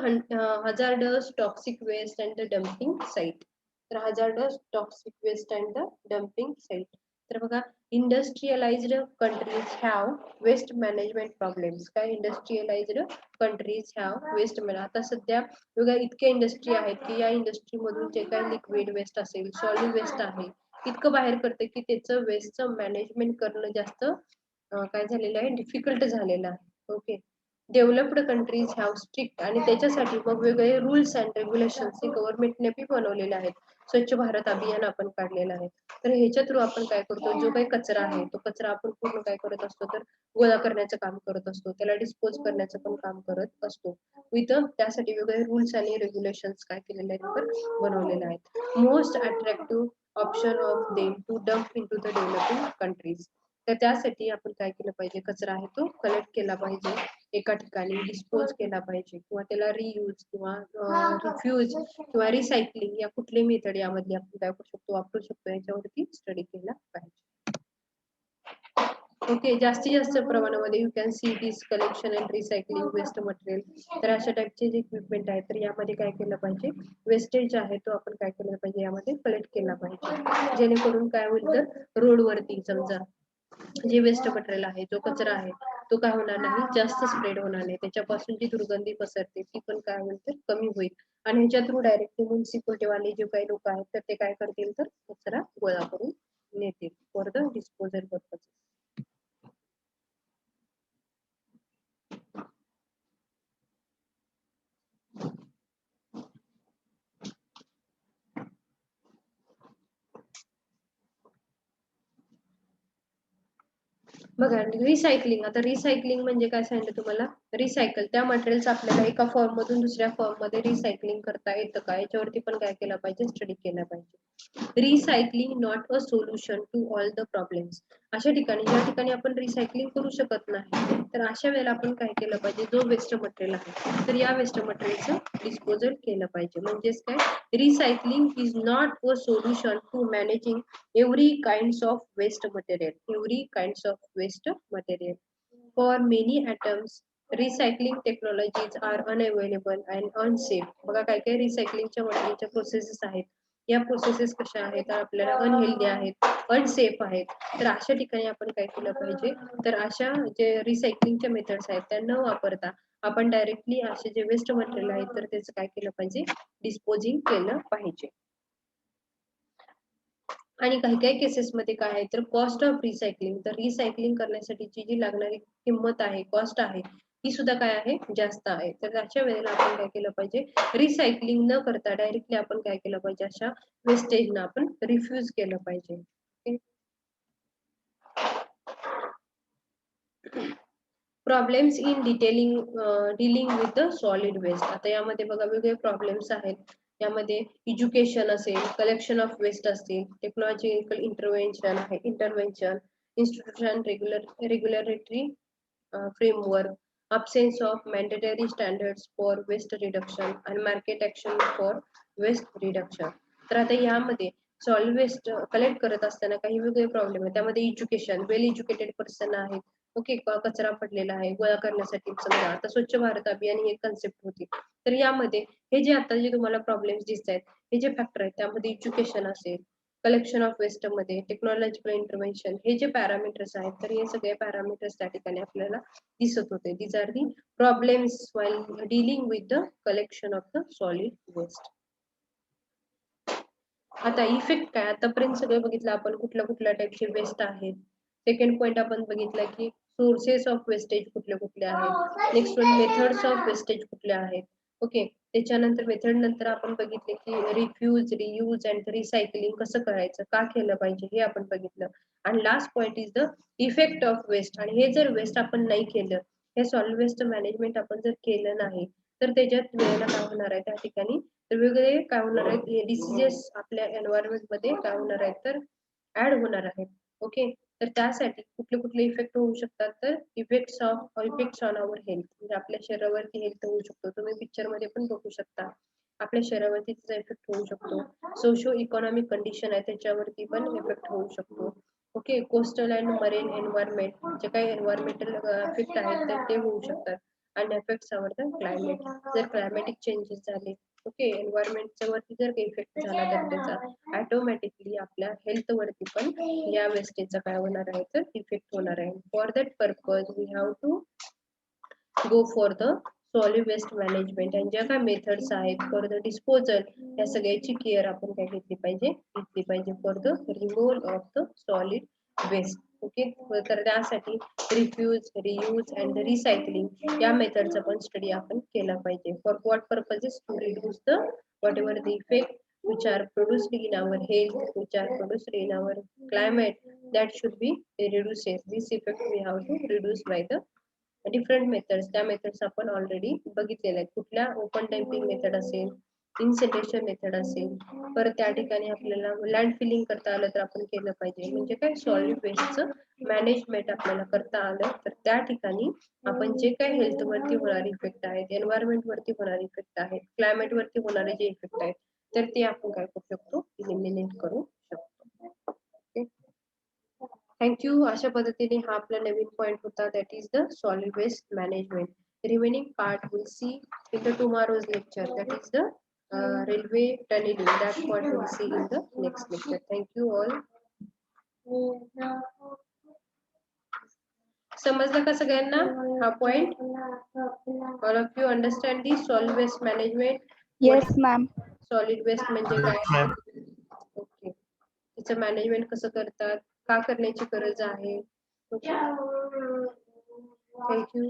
[SPEAKER 1] hazardous toxic waste and the dumping site. तर hazardous toxic waste and the dumping site. तर बघा, industrialized countries have waste management problems. काय industrialized countries have waste management. आता सध्या बघा इतके industry आहेत की या इंडस्ट्री मधून जे काही लिक्विड वेस्ट असेल, सॉलिड वेस्ट आहे, इतकं बाहेर करते की त्याचं वेस्टचं मॅनेजमेंट करणं जास्त काय झालेलं आहे, डिफिकल्ट झालेलं आहे. Okay, developed countries have strict, आणि त्याच्यासाठी मग वेगवेगळे रूल्स अँड रेग्युलेशन्स गव्हर्नमेंटने बी बनवलेले आहेत. स्वच्छ भारत अभियान आपण काढलेलं आहे. तर ह्याच्या थ्रू आपण काय करतो, जो काही कचरा आहे तो कचरा आपण पूर्ण काय करत असतो, तर गोळा करण्याचं काम करत असतो, त्याला डिस्पोज करण्याचं पण काम करत असतो. विथ त्यासाठी वेगवेगळे रूल्स आणि रेग्युलेशन्स काय केलेले आहेत तर बनवलेले आहेत. Most attractive option of them to dump into the developing countries. तर त्यासाठी आपण काय केलं पाहिजे, कचरा आहे तो कलेक्ट केला पाहिजे, एका ठिकाणी डिस्पोज केला पाहिजे, किंवा त्याला रियूज किंवा रिफ्यूज किंवा रिसायकलिंग या कुठली मेथड यामध्ये आपण काय करू शकतो, वापरू शकतो, याच्यावरती स्टडी केला पाहिजे. ओके, जास्तीत जास्त प्रमाणामध्ये you can see this collection and recycling waste material. तर अशा टाइपचे जे इक्विपमेंट आहेत तर यामध्ये काय केलं पाहिजे, वेस्टेज आहे तो आपण काय केलं पाहिजे, यामध्ये कलेक्ट केला पाहिजे, जेणेकरून काय होईल तर रोडवरती समजा जे वेस्ट मटेरियल आहे, जो कचरा आहे तो काय होणार नाही, जास्त स्प्रेड होणार नाही, त्याच्यापासून जी दुर्गंधी पसरते ती पण काय होईल तर कमी होईल, आणि ह्याच्या थ्रू डायरेक्टली म्युन्सिपॅलिटी वाले जे काही लोक आहेत तर ते काय करतील तर कचरा गोळा करून नेतील फॉर द डिस्पोजल पर्पज. बघा, रिसायकलिंग, आता रिसायकलिंग म्हणजे काय सांगितलं तुम्हाला, रिसायकल त्या मटेरियल्स आपल्याला एका फॉर्म मधून दुसऱ्या फॉर्म मध्ये रिसायकलिंग करता येतं का, याच्यावरती पण काय केलं पाहिजे, स्टडी केला पाहिजे. Recycling not a solution to all the problems. अशा ठिकाणी ज्या ठिकाणी आपण रिसायकलिंग करू शकत नाही तर अशा वेळेला आपण काय केलं पाहिजे, जो वेस्ट मटेरियल आहे तर या वेस्ट मटेरियलचं डिस्पोजल केलं पाहिजे. म्हणजेच काय, recycling is not a solution to managing every kinds of waste material, every kinds of waste material. For many atoms recycling technologies are unavailable and unsafe. बघा काय काय रिसायकलिंगच्या मटेरियलच्या प्रोसेसेस आहेत, या प्रोसेसेस कशा आहेत तर आपल्याला अनहेल्दी आहेत, अनसेफ आहेत. तर अशा ठिकाणी आपण काय केलं पाहिजे, तर अशा जे रिसायकलिंगच्या मेथड्स आहेत त्या न वापरता आपण डायरेक्टली असे जे वेस्ट मटेरियल आहेत तर त्याचं काय केलं पाहिजे, डिस्पोजिंग केलं पाहिजे. आणि काही काही केसेस मध्ये काय आहे तर कॉस्ट ऑफ रिसायकलिंग, तर रिसायकलिंग करण्यासाठीची जी लागणारी किंमत आहे, कॉस्ट आहे, ती सुद्धा काय आहे, जास्त आहे. तर अशा वेळेला आपण काय केलं पाहिजे, रिसायकलिंग न करता डायरेक्टली आपण काय केलं पाहिजे, अशा वेस्टेजना आपण रिफ्यूज केलं पाहिजे. Problems in dealing with the solid waste. आता यामध्ये बघा वेगवेगळे प्रॉब्लेम्स आहेत, यामध्ये एज्युकेशन असेल, कलेक्शन ऑफ वेस्ट असतील, technological intervention, institution regulatory framework, absence of mandatory standards for waste reduction and market action for waste reduction. तर आता यामध्ये सॉलिड वेस्ट कलेक्ट करत असताना काही वेगळे प्रॉब्लेम आहेत, त्यामध्ये एज्युकेशन, वेल एज्युकेटेड पर्सन आहेत, ओके, कचरा पडलेला आहे गोळा करण्यासाठी समजा आता स्वच्छ भारत अभियान ही एक कन्सेप्ट होती. तर यामध्ये हे जे आता जे तुम्हाला प्रॉब्लेम्स दिसत आहेत, हे जे फॅक्टर आहेत त्यामध्ये एज्युकेशन असेल, कलेक्शन ऑफ वेस्ट मध्ये टेक्नॉलॉजिकल इंटरव्हेन्शन, हे जे पॅरामीटर्स आहेत तर हे सगळे पॅरामीटर्स त्या ठिकाणी आपल्याला दिसत होते. These are the problems while dealing with the collection of the solid waste. आता इफेक्ट काय, आतापर्यंत सगळं बघितलं आपण कुठल्या कुठल्या टाईपचे वेस्ट आहेत. सेकंड पॉइंट आपण बघितला की सोर्सेस ऑफ वेस्टेज कुठले कुठले आहेत. Next one methods of wastage कुठले आहेत. ओके, त्याच्यानंतर मेथड नंतर आपण बघितले की रिफ्यूज, रियूज अँड रिसायकलिंग कसं करायचं, का केलं पाहिजे हे आपण बघितलं. आणि last point is the effect of waste. आणि हे जर वेस्ट आपण नाही केलं, हे सॉलिड वेस्ट मॅनेजमेंट आपण जर केलं नाही तर त्याच्यात वेळेला काय होणार आहे त्या ठिकाणी तर वेगवेगळे काय होणार आहेत डिसीजेस आपल्या एन्व्हायरमेंट मध्ये काय होणार आहेत तर ऍड होणार आहेत. ओके, तर त्यासाठी कुठले कुठले इफेक्ट होऊ शकतात तर इफेक्ट्स ऑन आवर हेल्थ, म्हणजे आपल्या शरीरावरती हेल्थ होऊ शकतो. तुम्ही पिक्चर मध्ये पण बघू शकता आपल्या शरीरावरती त्याचा इफेक्ट होऊ शकतो. सोशो इकॉनॉमिक कंडिशन आहे त्याच्यावरती पण इफेक्ट होऊ शकतो. Okay, coastal and marine environment जे काही एन्व्हायरमेंटल इफेक्ट आहेत तर ते होऊ शकतात. आणि इफेक्ट्स आवर द क्लायमेट, जर क्लायमॅटिक चेंजेस झाले ओके एन्व्हायरमेंटच्या वरती जर काही इफेक्ट झाला तर त्याचा ऑटोमॅटिकली आपल्या हेल्थ वरती पण या वेस्टेजचा काय होणार आहे तर इफेक्ट होणार आहे. For that purpose we have to go for the solid waste management. आणि ज्या काय मेथड्स आहेत फॉर द डिस्पोजल या सगळ्याची केअर आपण काय घेतली पाहिजे for the removal of the solid waste. Okay, तर त्यासाठी रिफ्यूज, रियूज अँड रिसायकलिंग या मेथडचा पण स्टडी आपण केला पाहिजे. For what purposes to reduce the whatever the effect which are produced in our health, which are produced in our climate, that should be reduced. This effect we have to reduce by the different methods. त्या methods आपण already बघितलेल्या आहेत. कुठल्या open damping method असेल, इन्सिलेशन method असेल, परत त्या ठिकाणी आपल्याला लँड फिलिंग करता आलं तर आपण केलं पाहिजे. म्हणजे काय सॉलिड वेस्टचं मॅनेजमेंट आपल्याला करता आलं तर त्या ठिकाणी आपण जे काही हेल्थ वरती होणारे इफेक्ट आहेत, एन्व्हायरमेंट वरती होणारे इफेक्ट आहेत, क्लायमेट वरती होणारे जे इफेक्ट आहेत तर ते आपण काय करू शकतो इलिमिनेट करू शकतो. थँक्यू. अशा पद्धतीने हा आपला नवीन पॉइंट होता that is the solid waste management. Remaining part will see in the tomorrow's lecture that is the railway tunneling. That part we'll see in the next lecture. Thank you all. समजलं का सगळ्यांना हा point? All of you understand the solid waste management?
[SPEAKER 2] Yes, ma'am.
[SPEAKER 1] Solid waste म्हणजे काय? Okay, त्याचं management कसं करतात, का करण्याची गरज आहे. Okay, thank you.